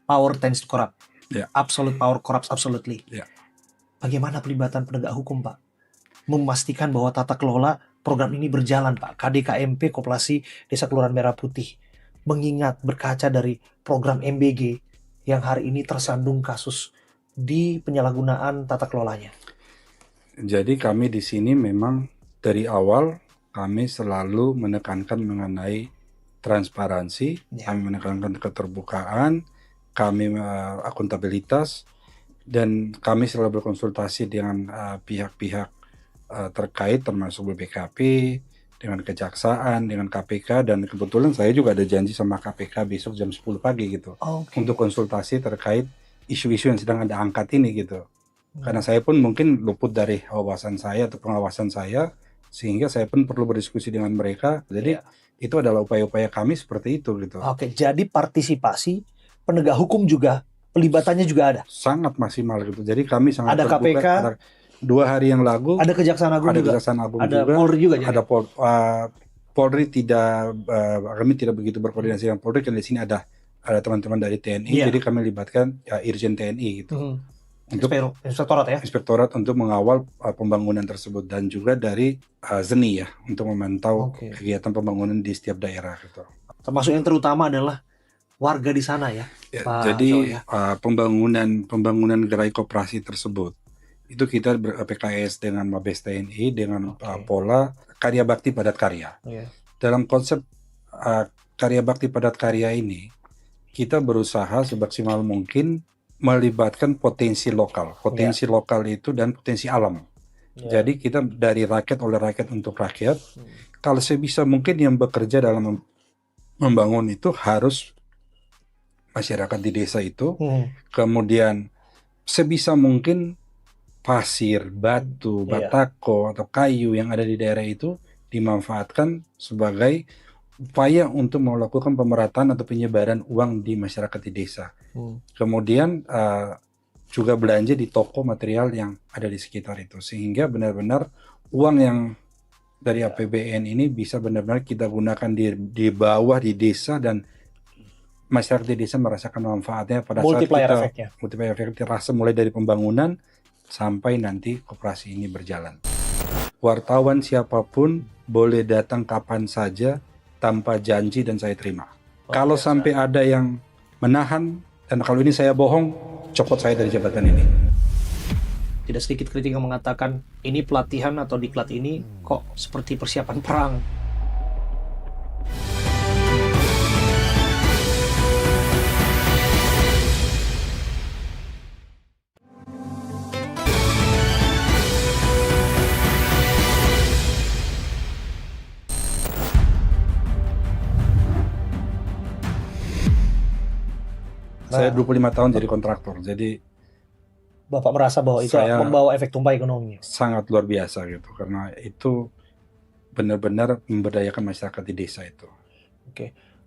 Power tends to corrupt. Ya. Absolute power corrupts absolutely. Ya. Bagaimana pelibatan penegak hukum Pak? Memastikan bahwa tata kelola program ini berjalan Pak. KDKMP Koperasi Desa Kelurahan Merah Putih. Mengingat berkaca dari program MBG yang hari ini tersandung kasus di penyalahgunaan tata kelolanya. Jadi kami di sini memang dari awal kami selalu menekankan mengenai transparansi, kami menekankan keterbukaan, kami akuntabilitas, dan kami selalu berkonsultasi dengan pihak-pihak terkait termasuk BPKP, dengan Kejaksaan, dengan KPK, dan kebetulan saya juga ada janji sama KPK besok jam 10 pagi gitu. Untuk konsultasi terkait isu-isu yang sedang Anda angkat ini gitu. Karena saya pun mungkin luput dari wawasan saya atau pengawasan saya, sehingga saya pun perlu berdiskusi dengan mereka. Jadi itu adalah upaya-upaya kami seperti itu gitu. Jadi partisipasi penegak hukum juga, pelibatannya juga ada? Sangat maksimal gitu. Jadi kami sangat ada terbuka. KPK, ada 2 hari yang lalu ada Kejaksaan Agung ada juga, Kejaksaan Agung ada juga, Polri juga. Ada Polri tidak, kami tidak begitu berkoordinasi dengan Polri, karena di sini ada teman-teman dari TNI, jadi kami libatkan Irjen TNI gitu. Untuk inspektorat untuk mengawal pembangunan tersebut, dan juga dari ZENI ya untuk memantau kegiatan pembangunan di setiap daerah gitu. Termasuk yang terutama adalah warga di sana ya. Jadi pembangunan gerai koperasi tersebut itu kita PKS dengan Mabes TNI dengan pola karya bakti padat karya. Dalam konsep karya bakti padat karya ini kita berusaha semaksimal mungkin melibatkan potensi lokal lokal itu dan potensi alam. Jadi kita dari rakyat, oleh rakyat, untuk rakyat. Kalau sebisa mungkin yang bekerja dalam membangun itu harus masyarakat di desa itu. Kemudian sebisa mungkin pasir, batu, batako, atau kayu yang ada di daerah itu dimanfaatkan sebagai upaya untuk melakukan pemerataan atau penyebaran uang di masyarakat di desa. Kemudian juga belanja di toko material yang ada di sekitar itu, sehingga benar-benar uang yang dari APBN ini bisa benar-benar kita gunakan di bawah di desa, dan masyarakat di desa merasakan manfaatnya pada multiplier saat kita multiplier efek terasa mulai dari pembangunan sampai nanti koperasi ini berjalan. Wartawan siapapun boleh datang kapan saja tanpa janji dan saya terima. Kalau sampai ada yang menahan, dan kalau ini saya bohong, copot saya dari jabatan ini. Tidak sedikit kritik yang mengatakan ini pelatihan atau diklat ini kok seperti persiapan perang. Saya 25 tahun jadi kontraktor, jadi Bapak merasa bahwa itu membawa efek tumpah ekonomi? Sangat luar biasa gitu, karena itu benar-benar memberdayakan masyarakat di desa itu.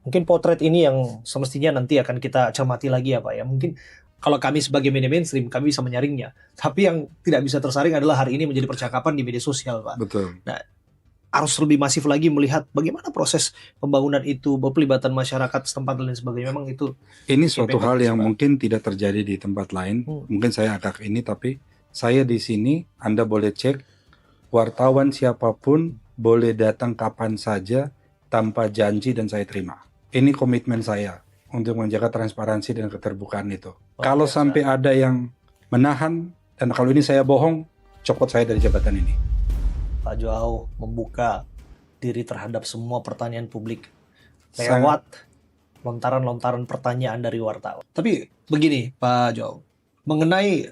Mungkin potret ini yang semestinya nanti akan kita cermati lagi ya Pak ya. Mungkin kalau kami sebagai media mainstream, kami bisa menyaringnya. Tapi yang tidak bisa tersaring adalah hari ini menjadi percakapan di media sosial Pak. Betul. Nah, harus lebih masif lagi melihat bagaimana proses pembangunan itu, pelibatan masyarakat setempat dan lain sebagainya. Memang itu ini suatu hal yang mungkin tidak terjadi di tempat lain. Mungkin saya agak ini, tapi saya di sini, Anda boleh cek, wartawan siapapun boleh datang kapan saja tanpa janji dan saya terima. Ini komitmen saya untuk menjaga transparansi dan keterbukaan itu. Kalau sampai ada yang menahan, dan kalau ini saya bohong, copot saya dari jabatan ini. Pak Joao membuka diri terhadap semua pertanyaan publik lewat lontaran-lontaran pertanyaan dari wartawan. Tapi begini Pak Joao, mengenai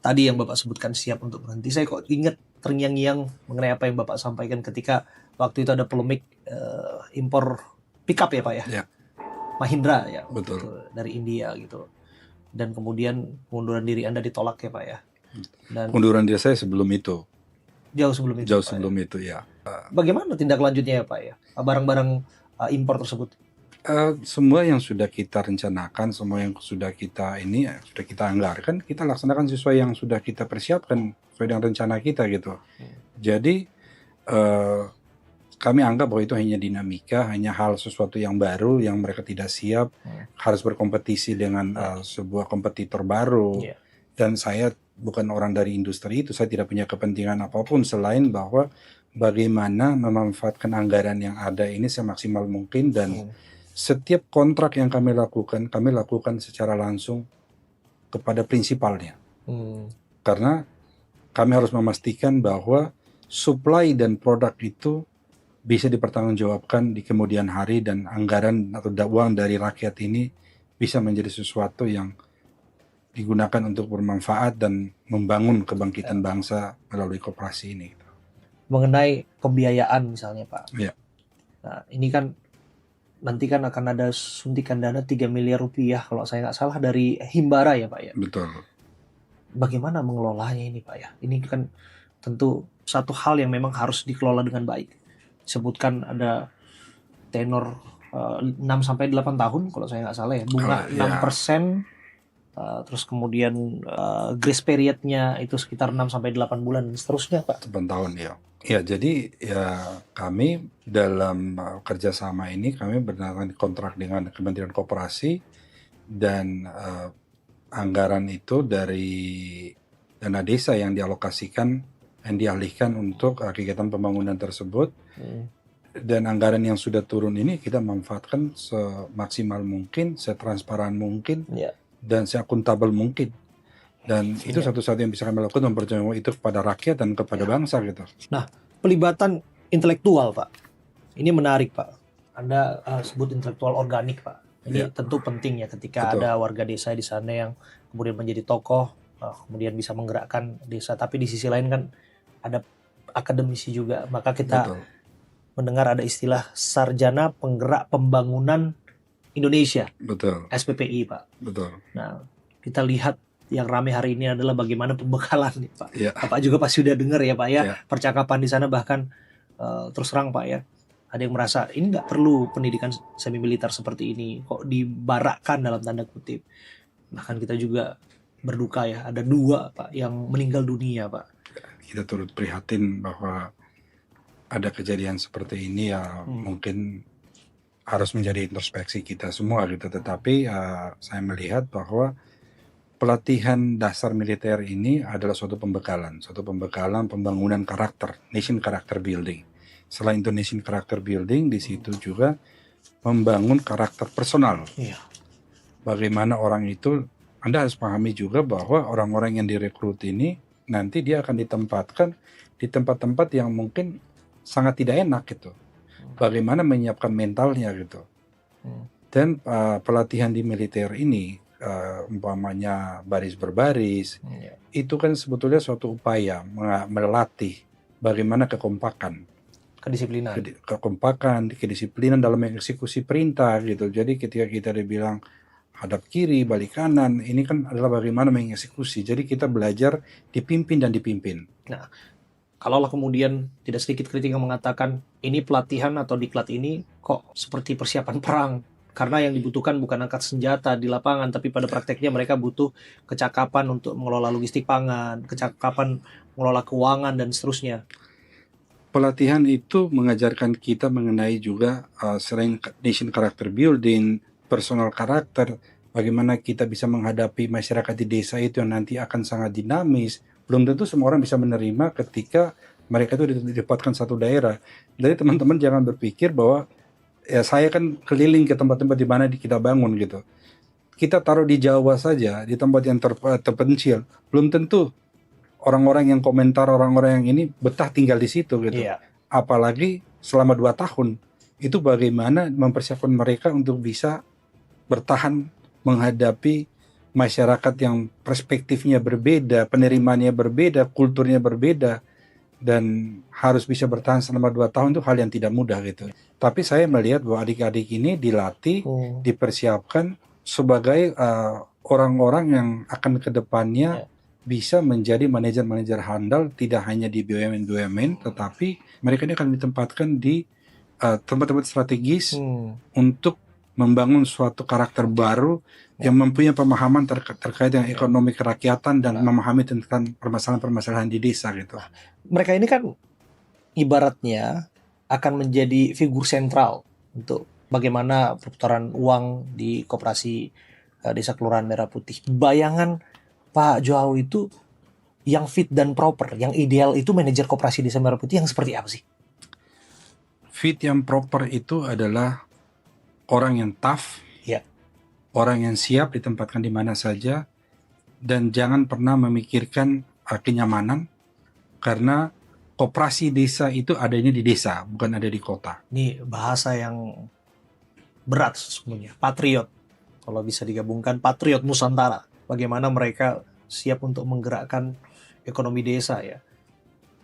tadi yang Bapak sebutkan siap untuk berhenti, saya kok ingat terngiang-ngiang mengenai apa yang Bapak sampaikan ketika waktu itu ada polemik impor pickup ya Pak ya? Ya. Mahindra ya, Betul. gitu, dari India gitu. Dan kemudian pengunduran diri Anda ditolak ya Pak ya. Dan Pengunduran diri saya sebelum itu, jauh sebelum itu. jauh Pak, sebelum ya. itu ya. Bagaimana tindak lanjutnya ya Pak ya? Barang-barang impor tersebut. Semua yang sudah kita rencanakan, semua yang sudah kita sudah kita anggarkan, kita laksanakan sesuai yang sudah kita persiapkan sesuai dengan rencana kita gitu. Jadi kami anggap bahwa itu hanya dinamika, hanya hal sesuatu yang baru yang mereka tidak siap, harus berkompetisi dengan sebuah kompetitor baru. Iya. Dan saya bukan orang dari industri itu, saya tidak punya kepentingan apapun selain bahwa bagaimana memanfaatkan anggaran yang ada ini semaksimal mungkin, dan setiap kontrak yang kami lakukan secara langsung kepada prinsipalnya. Karena kami harus memastikan bahwa supply dan produk itu bisa dipertanggungjawabkan di kemudian hari, dan anggaran atau uang dari rakyat ini bisa menjadi sesuatu yang digunakan untuk bermanfaat dan membangun kebangkitan bangsa melalui koperasi ini. Mengenai pembiayaan misalnya Pak. Ya. Nah ini kan nanti kan akan ada suntikan dana 3 miliar rupiah kalau saya nggak salah dari Himbara ya Pak ya. Betul. Bagaimana mengelolanya ini Pak ya? Ini kan tentu satu hal yang memang harus dikelola dengan baik. Sebutkan ada tenor 6 sampai 8 tahun kalau saya nggak salah ya, bunga 6%, terus kemudian grace periodnya itu sekitar 6 sampai 8 bulan dan seterusnya Pak. 8 tahun ya. Ya, jadi ya kami dalam kerjasama ini kami berdasarkan kontrak dengan Kementerian Koperasi, dan anggaran itu dari dana desa yang dialokasikan yang dialihkan untuk kegiatan pembangunan tersebut. Dan anggaran yang sudah turun ini kita manfaatkan semaksimal mungkin, setransparan mungkin, dan seakuntabel mungkin. Dan itu satu-satu yang bisa kami lakukan, memperjuangkan itu kepada rakyat dan kepada bangsa gitu. Nah, pelibatan intelektual Pak, ini menarik Pak. Anda sebut intelektual organik Pak. Ini tentu penting ya ketika ada warga desa di sana yang kemudian menjadi tokoh, kemudian bisa menggerakkan desa. Tapi di sisi lain kan ada akademisi juga. Maka kita mendengar ada istilah Sarjana Penggerak Pembangunan Indonesia. Betul. SPPI Pak. Betul. Nah, kita lihat yang ramai hari ini adalah bagaimana pembekalan nih Pak. Ya. Bapak juga pasti udah dengar ya Pak ya, percakapan di sana bahkan terus terang Pak ya. Ada yang merasa ini nggak perlu pendidikan semi militer seperti ini, kok dibarakkan dalam tanda kutip. Bahkan kita juga berduka ya, ada 2 Pak yang meninggal dunia Pak. Kita turut prihatin bahwa ada kejadian seperti ini ya. Mungkin harus menjadi introspeksi kita semua gitu. Tetapi saya melihat bahwa pelatihan dasar militer ini adalah suatu pembekalan pembangunan karakter, nation character building. Selain itu nation character building, di situ juga membangun karakter personal. Bagaimana orang itu, Anda harus pahami juga bahwa orang-orang yang direkrut ini nanti dia akan ditempatkan di tempat-tempat yang mungkin sangat tidak enak gitu. Bagaimana menyiapkan mentalnya gitu. Dan pelatihan di militer ini, umpamanya baris berbaris, itu kan sebetulnya suatu upaya melatih bagaimana kekompakan, kedisiplinan dalam mengeksekusi perintah gitu. Jadi ketika kita dibilang hadap kiri, balik kanan, ini kan adalah bagaimana mengeksekusi. Jadi kita belajar dipimpin dan dipimpin. Nah, kalaulah kemudian tidak sedikit kritik yang mengatakan ini pelatihan atau diklat ini kok seperti persiapan perang. Karena yang dibutuhkan bukan angkat senjata di lapangan, tapi pada prakteknya mereka butuh kecakapan untuk mengelola logistik pangan, kecakapan mengelola keuangan, dan seterusnya. Pelatihan itu mengajarkan kita mengenai juga selain nation character building, personal karakter, bagaimana kita bisa menghadapi masyarakat di desa itu yang nanti akan sangat dinamis. Belum tentu semua orang bisa menerima ketika mereka itu ditempatkan satu daerah. Jadi teman-teman jangan berpikir bahwa ya saya kan keliling ke tempat-tempat di mana kita bangun gitu. Kita taruh di Jawa saja, di tempat yang terpencil, belum tentu orang-orang yang komentar, orang-orang yang ini betah tinggal di situ gitu. Apalagi selama 2 tahun, itu bagaimana mempersiapkan mereka untuk bisa bertahan menghadapi masyarakat yang perspektifnya berbeda, penerimaannya berbeda, kulturnya berbeda. dan harus bisa bertahan selama 2 tahun itu hal yang tidak mudah gitu. Tapi saya melihat bahwa adik-adik ini dilatih, dipersiapkan sebagai orang-orang yang akan ke depannya bisa menjadi manajer-manajer handal, tidak hanya di BUMN, tetapi mereka ini akan ditempatkan di tempat-tempat strategis untuk membangun suatu karakter baru yang mempunyai pemahaman terkait dengan ekonomi kerakyatan dan memahami tentang permasalahan-permasalahan di desa gitu. Mereka ini kan ibaratnya akan menjadi figur sentral untuk bagaimana perputaran uang di koperasi Desa Kelurahan Merah Putih. Bayangan Pak Joao itu yang fit dan proper, yang ideal itu manajer koperasi Desa Merah Putih yang seperti apa sih? Fit yang proper itu adalah orang yang tough, orang yang siap ditempatkan di mana saja, dan jangan pernah memikirkan kenyamanan, karena koperasi desa itu adanya di desa, bukan ada di kota. Ini bahasa yang berat sesungguhnya, patriot. Kalau bisa digabungkan, patriot Nusantara. Bagaimana mereka siap untuk menggerakkan ekonomi desa ya.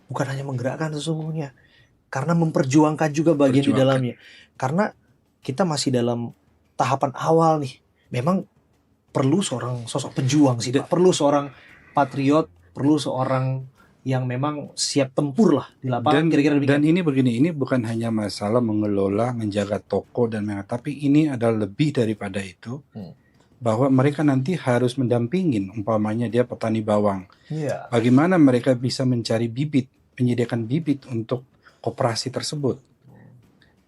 Bukan hanya menggerakkan sesungguhnya, karena memperjuangkan juga bagian di dalamnya. Karena kita masih dalam tahapan awal nih. Memang perlu seorang sosok pejuang sih, Pak. Perlu seorang patriot, perlu seorang yang memang siap tempur lah di lapangan. Kira-kira dan ini begini, ini bukan hanya masalah mengelola, menjaga toko tapi ini adalah lebih daripada itu. Bahwa mereka nanti harus mendampingin, umpamanya dia petani bawang. Bagaimana mereka bisa mencari bibit, menyediakan bibit untuk koperasi tersebut.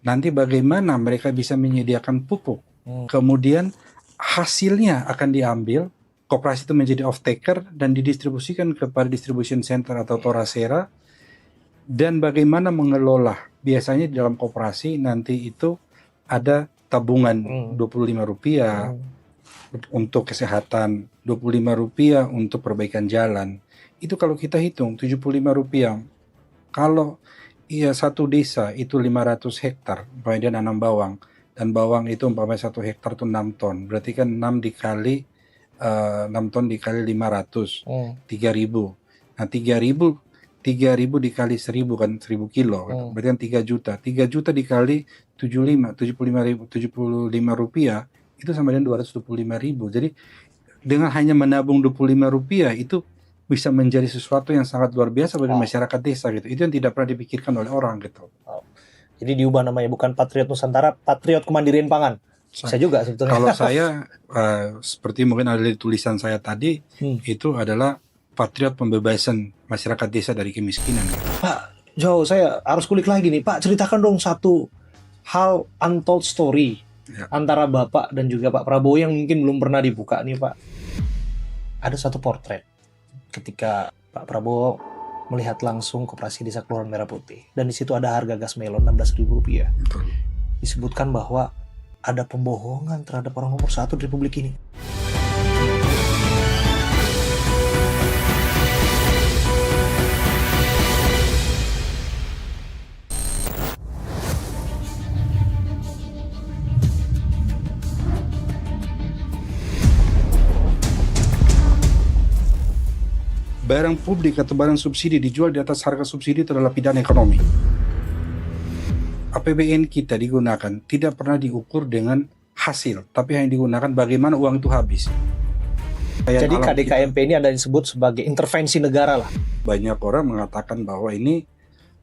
Nanti bagaimana mereka bisa menyediakan pupuk. Kemudian hasilnya akan diambil, koperasi itu menjadi off-taker dan didistribusikan kepada distribution center atau torasera. Dan bagaimana mengelola. Biasanya di dalam koperasi nanti itu ada tabungan Rp25 untuk kesehatan, Rp25 untuk perbaikan jalan. Itu kalau kita hitung Rp75. Kalau satu desa itu 500 hektar, umpamanya dia nanam bawang, dan bawang itu umpamanya 1 hektar itu 6 ton, berarti kan 6 ton dikali 500, 3.000. Nah 3.000 dikali 1.000 kan 1.000 kilo, berarti kan 3 juta. 3 juta dikali 75 rupiah, itu sama dengan 225.000. Jadi dengan hanya menabung Rp25 itu bisa menjadi sesuatu yang sangat luar biasa bagi masyarakat desa gitu. Itu yang tidak pernah dipikirkan oleh orang gitu. Jadi diubah namanya, bukan Patriot Nusantara, Patriot Kemandirian Pangan. Bisa juga sebetulnya. Kalau saya seperti mungkin ada di tulisan saya tadi, itu adalah Patriot Pembebasan Masyarakat Desa dari Kemiskinan. Pak Jo, saya harus kulik lagi nih. Pak, ceritakan dong satu hal untold story antara Bapak dan juga Pak Prabowo yang mungkin belum pernah dibuka nih Pak. Ada satu potret ketika Pak Prabowo melihat langsung koperasi Desa Kelurahan Merah Putih, dan di situ ada harga gas melon Rp16.000. Disebutkan bahwa ada pembohongan terhadap orang nomor 1 di Republik ini. Barang publik atau barang subsidi dijual di atas harga subsidi itu adalah pidana ekonomi. APBN kita digunakan tidak pernah diukur dengan hasil, tapi hanya digunakan bagaimana uang itu habis. Jadi KDKMP ini ada disebut sebagai intervensi negara lah. Banyak orang mengatakan bahwa ini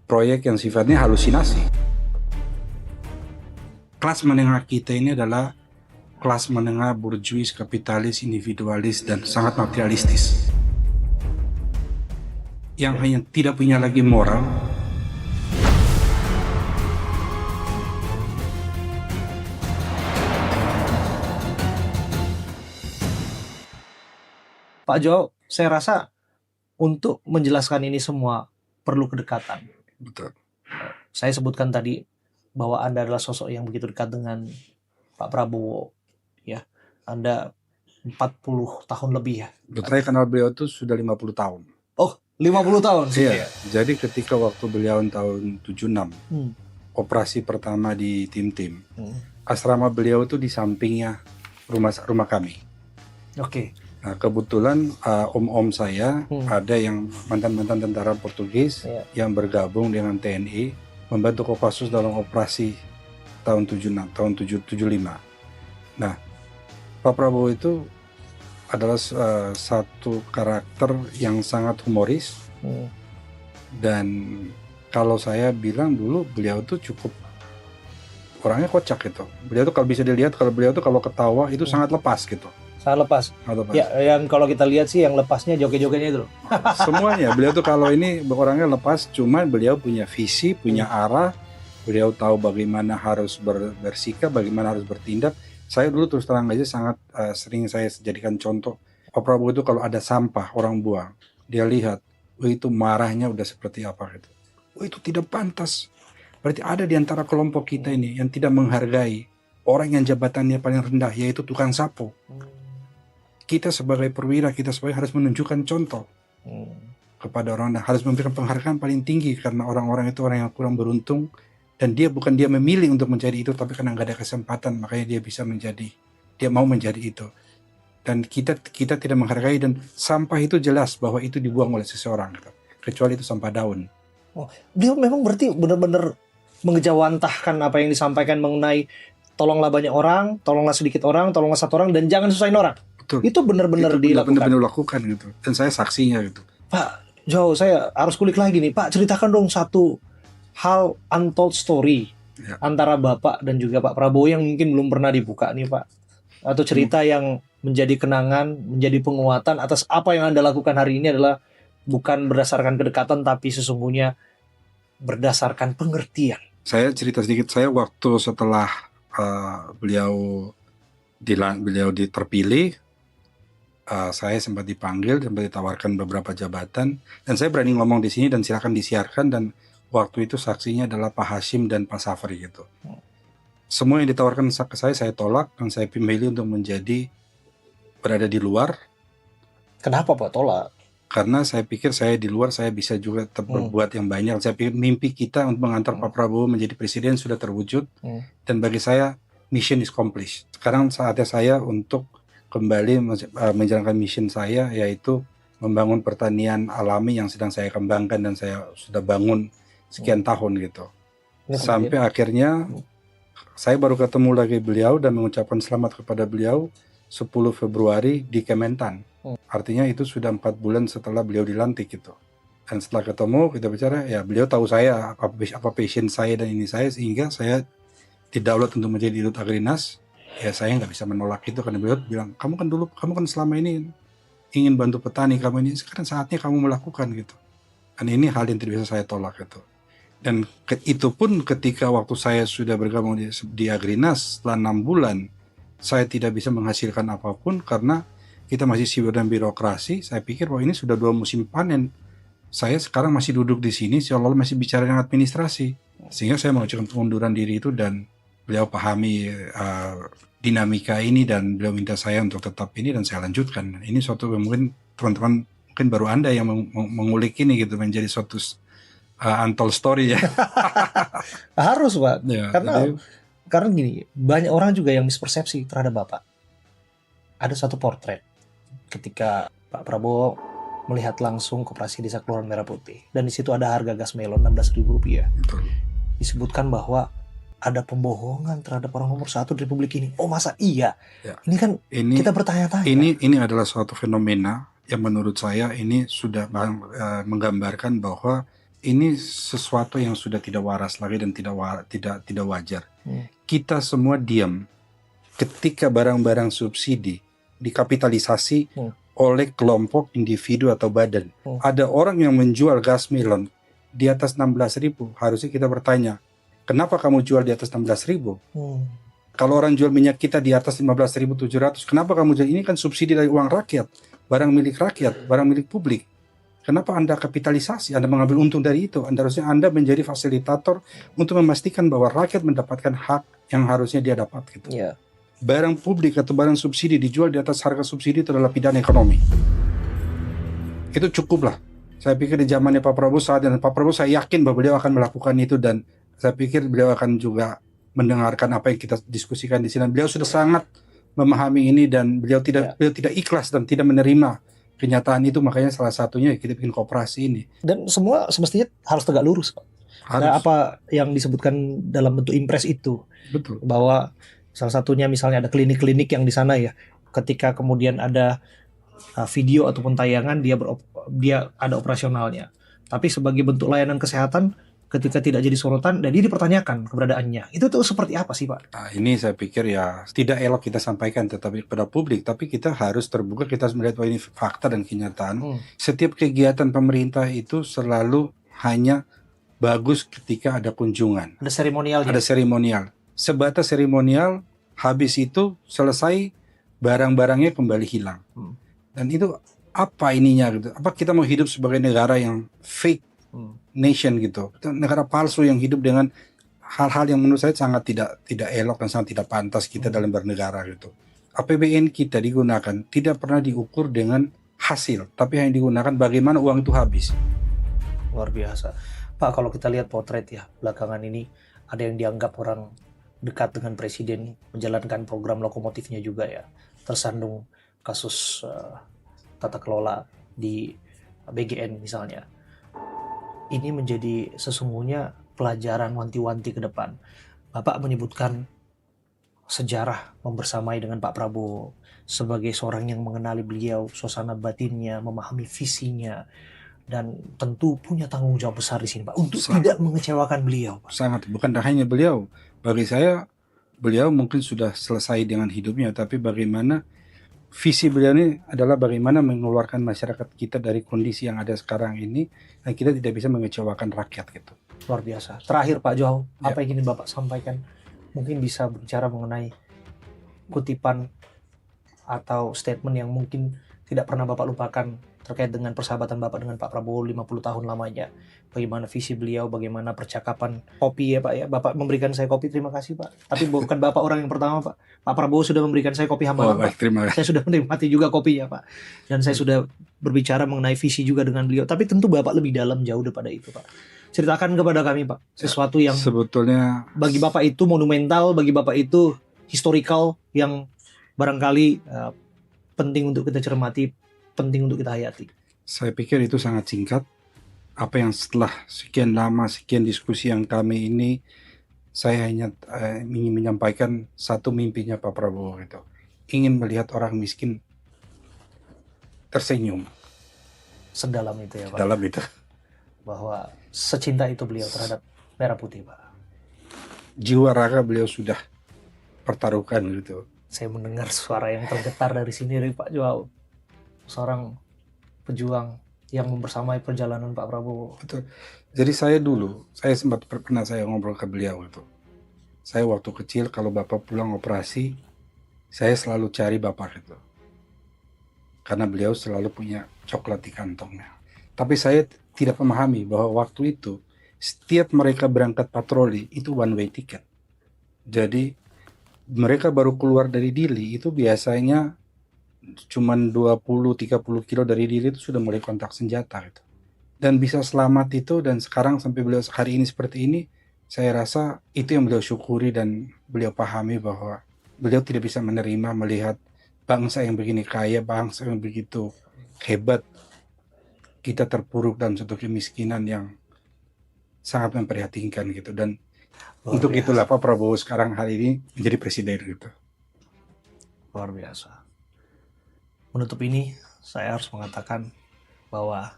proyek yang sifatnya halusinasi. Kelas menengah kita ini adalah kelas menengah burjuis, kapitalis, individualis, dan sangat materialistis. Yang hanya tidak punya lagi moral. Pak Jo, saya rasa untuk menjelaskan ini semua perlu kedekatan. Betul. Saya sebutkan tadi bahwa Anda adalah sosok yang begitu dekat dengan Pak Prabowo. Ya, Anda 40 tahun lebih ya. Saya kenal beliau itu sudah 50 tahun. Oh, 50 tahun sih. Iya. Jadi ketika waktu beliau tahun 76, operasi pertama di Tim-Tim, asrama beliau itu di sampingnya rumah kami. Oke. Nah, kebetulan om-om saya ada yang mantan-mantan tentara Portugis yang bergabung dengan TNI membantu Kopassus dalam operasi tahun 75. Nah, Pak Prabowo itu adalah satu karakter yang sangat humoris dan kalau saya bilang dulu beliau tuh cukup orangnya kocak gitu. Beliau tuh kalau bisa dilihat kalau ketawa itu sangat lepas gitu. Sangat lepas. Ya, yang kalau kita lihat sih yang lepasnya joget-jogetnya itu loh. Semuanya. Beliau tuh kalau ini orangnya lepas, cuman beliau punya visi, punya arah. Beliau tahu bagaimana harus bersikap, bagaimana harus bertindak. Saya dulu terus terang aja sangat sering saya jadikan contoh. Pak Prabowo itu kalau ada sampah orang buang, dia lihat, itu marahnya udah seperti apa gitu. Itu tidak pantas. Berarti ada di antara kelompok kita ini yang tidak menghargai orang yang jabatannya paling rendah, yaitu tukang sapu. Kita sebagai perwira, kita sebagai harus menunjukkan contoh kepada orang dan harus memberikan penghargaan paling tinggi karena orang-orang itu orang yang kurang beruntung dan dia memilih untuk menjadi itu, tapi karena nggak ada kesempatan makanya dia mau menjadi itu. Dan kita tidak menghargai dan sampah itu jelas bahwa itu dibuang oleh seseorang, kecuali itu sampah daun. Dia memang berarti benar-benar mengejawantahkan apa yang disampaikan mengenai tolonglah banyak orang, tolonglah sedikit orang, tolonglah satu orang dan jangan susahin orang. Betul. Itu benar-benar dilakukan gitu. Dan saya saksinya gitu. Pak Jo, saya harus kulik lagi nih. Pak, ceritakan dong satu hal untold story antara Bapak dan juga Pak Prabowo yang mungkin belum pernah dibuka nih Pak. Atau cerita yang menjadi kenangan, menjadi penguatan atas apa yang Anda lakukan hari ini adalah bukan berdasarkan kedekatan tapi sesungguhnya berdasarkan pengertian. Saya cerita sedikit. Saya waktu setelah beliau terpilih, saya sempat dipanggil, sempat ditawarkan beberapa jabatan, dan saya berani ngomong di sini dan silakan disiarkan. Dan waktu itu saksinya adalah Pak Hashim dan Pak Safri gitu. Semua yang ditawarkan ke saya tolak dan saya memilih untuk berada di luar. Kenapa Pak tolak? Karena saya pikir saya di luar saya bisa juga berbuat yang banyak. Saya pikir mimpi kita untuk mengantar Pak Prabowo menjadi presiden sudah terwujud, dan bagi saya mission is accomplished. Sekarang saatnya saya untuk kembali menjalankan mission saya, yaitu membangun pertanian alami yang sedang saya kembangkan dan saya sudah bangun sekian tahun gitu. Sampai akhirnya saya baru ketemu lagi beliau dan mengucapkan selamat kepada beliau 10 Februari di Kementan. Artinya itu sudah 4 bulan setelah beliau dilantik gitu. Dan setelah ketemu kita bicara, ya beliau tahu saya apa passion saya dan ini saya, sehingga saya didaulat untuk menjadi Dirut Agrinas. Ya saya nggak bisa menolak itu karena beliau bilang, kamu kan selama ini ingin bantu petani, kamu ini sekarang saatnya kamu melakukan gitu. Dan ini hal yang tidak bisa saya tolak gitu. Dan itu pun ketika waktu saya sudah bergabung di Agrinas setelah 6 bulan, saya tidak bisa menghasilkan apapun karena kita masih sibuk dengan birokrasi. Saya pikir bahwa ini sudah 2 musim panen. Saya sekarang masih duduk di sini, seolah-olah masih bicara dengan administrasi. Sehingga saya mengajukan pengunduran diri itu dan beliau pahami dinamika ini dan beliau minta saya untuk tetap ini dan saya lanjutkan. Ini suatu yang mungkin teman-teman mungkin baru Anda yang mengulik ini gitu menjadi suatu untold story ya. Harus Pak. Ya, karena gini, banyak orang juga yang mispersepsi terhadap Bapak. Ada satu potret ketika Pak Prabowo melihat langsung Koperasi Desa Kelurahan Merah Putih dan di situ ada harga gas melon Rp16.000. Betul. Disebutkan bahwa ada pembohongan terhadap orang nomor 1 di Republik ini. Oh masa iya? Ya. Ini kan kita bertanya-tanya. Ini adalah suatu fenomena yang menurut saya ini sudah menggambarkan bahwa ini sesuatu yang sudah tidak waras lagi dan tidak wajar. Kita semua diam ketika barang-barang subsidi dikapitalisasi oleh kelompok individu atau badan. Ada orang yang menjual gas melon di atas 16.000, harusnya kita bertanya, kenapa kamu jual di atas 16.000? Kalau orang jual minyak kita di atas 15.700, kenapa kamu jual? Ini kan subsidi dari uang rakyat, barang milik rakyat, barang milik publik. Kenapa Anda kapitalisasi? Anda mengambil untung dari itu. Harusnya Anda menjadi fasilitator untuk memastikan bahwa rakyat mendapatkan hak yang harusnya dia dapat. Gitu. Yeah. Barang publik atau barang subsidi dijual di atas harga subsidi itu adalah pidana ekonomi. Itu cukup lah. Saya pikir di zamannya Pak Prabowo dan Pak Prabowo saya yakin bahwa beliau akan melakukan itu dan saya pikir beliau akan juga mendengarkan apa yang kita diskusikan di sini. Beliau sudah sangat memahami ini dan beliau tidak ikhlas dan tidak menerima kenyataan itu, makanya salah satunya kita bikin koperasi ini. Dan semua semestinya harus tegak lurus, Pak. Nah, Harus. apa yang disebutkan dalam bentuk impres itu, Betul. bahwa salah satunya misalnya ada klinik-klinik yang di sana ya, ketika kemudian ada video ataupun tayangan dia ada operasionalnya, tapi sebagai bentuk layanan kesehatan ketika tidak jadi sorotan dan dia dipertanyakan keberadaannya, itu tuh seperti apa sih, Pak? Nah, ini saya pikir ya tidak elok kita sampaikan tetapi kepada publik, tapi kita harus terbuka, kita harus melihat bahwa ini fakta dan kenyataan. Setiap kegiatan pemerintah itu selalu hanya bagus ketika ada kunjungan. Ada seremonialnya. Ada seremonial. Sebatas seremonial, habis itu selesai, barang-barangnya kembali hilang. Dan itu apa ininya gitu? Apa kita mau hidup sebagai negara yang fake nation gitu? Negara palsu yang hidup dengan hal-hal yang menurut saya sangat tidak elok dan sangat tidak pantas kita dalam bernegara gitu. APBN kita digunakan tidak pernah diukur dengan hasil, tapi hanya digunakan bagaimana uang itu habis. Luar biasa. Pak, kalau kita lihat potret ya, belakangan ini ada yang dianggap orang dekat dengan presiden, menjalankan program lokomotifnya juga ya. Tersandung kasus tata kelola di BGN misalnya. Ini menjadi sesungguhnya pelajaran wanti-wanti ke depan. Bapak menyebutkan sejarah membersamai dengan Pak Prabowo sebagai seorang yang mengenali beliau, suasana batinnya, memahami visinya, dan tentu punya tanggung jawab besar di sini, Pak, untuk tidak mengecewakan beliau, Pak. Sangat, bukan hanya beliau. Bagi saya, beliau mungkin sudah selesai dengan hidupnya, tapi bagaimana visi beliau ini adalah bagaimana mengeluarkan masyarakat kita dari kondisi yang ada sekarang ini, dan kita tidak bisa mengecewakan rakyat gitu. Luar biasa. Terakhir Pak Joao, apa yang ingin Bapak sampaikan? Mungkin bisa berbicara mengenai kutipan atau statement yang mungkin tidak pernah Bapak lupakan terkait dengan persahabatan Bapak dengan Pak Prabowo 50 tahun lamanya. Bagaimana visi beliau, bagaimana percakapan kopi ya Pak ya. Bapak memberikan saya kopi, terima kasih Pak. Tapi bukan Bapak orang yang pertama Pak. Pak Prabowo sudah memberikan saya kopi Hambalang Pak. Terima kasih. Saya sudah menikmati juga kopinya Pak. Dan saya sudah berbicara mengenai visi juga dengan beliau. Tapi tentu Bapak lebih dalam jauh daripada itu Pak. Ceritakan kepada kami Pak. Sesuatu yang sebetulnya bagi Bapak itu monumental, bagi Bapak itu historical, yang barangkali penting untuk kita cermati, penting untuk kita hayati. Saya pikir itu sangat singkat. Apa yang setelah sekian lama, sekian diskusi yang kami ini, saya hanya ingin menyampaikan satu mimpinya Pak Prabowo itu. Ingin melihat orang miskin tersenyum. Sedalam itu ya Pak. Dalam itu. Bahwa secinta itu beliau terhadap merah putih Pak. Jiwa raga beliau sudah pertaruhkan gitu. Saya mendengar suara yang tergetar dari sini dari Pak Joao. Seorang pejuang yang membersamai perjalanan Pak Prabowo. Betul. Jadi saya sempat pernah saya ngobrol ke beliau itu. Saya waktu kecil kalau Bapak pulang operasi, saya selalu cari Bapak gitu. Karena beliau selalu punya coklat di kantongnya. Tapi saya tidak memahami bahwa waktu itu setiap mereka berangkat patroli itu one way ticket. Jadi mereka baru keluar dari Dili itu biasanya cuman 20-30 kilo dari Dili itu sudah mulai kontak senjata gitu. Dan bisa selamat itu, dan sekarang sampai beliau hari ini seperti ini, saya rasa itu yang beliau syukuri dan beliau pahami bahwa beliau tidak bisa menerima melihat bangsa yang begini kaya, bangsa yang begitu hebat, kita terpuruk dalam suatu kemiskinan yang sangat memprihatinkan gitu. Dan untuk itulah Pak Prabowo sekarang hari ini menjadi presiden gitu. Luar biasa. Menutup ini, saya harus mengatakan bahwa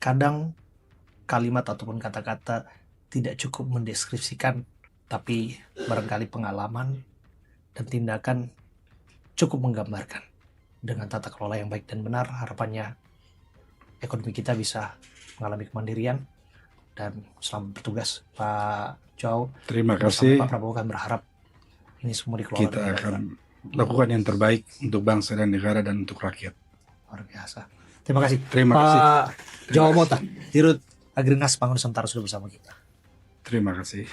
kadang kalimat ataupun kata-kata tidak cukup mendeskripsikan, tapi barangkali pengalaman dan tindakan cukup menggambarkan. Dengan tata kelola yang baik dan benar, harapannya ekonomi kita bisa mengalami kemandirian. Dan selamat bertugas Pak Joao. Terima kasih. Pak Prabowo kan berharap ini semua dikelola. Kita akan lakukan yang terbaik untuk bangsa dan negara dan untuk rakyat. Luar biasa. Terima kasih. Terima kasih. Pak Joao Mota, Dirut Agrinas Pangan Nusantara sudah bersama kita. Terima kasih.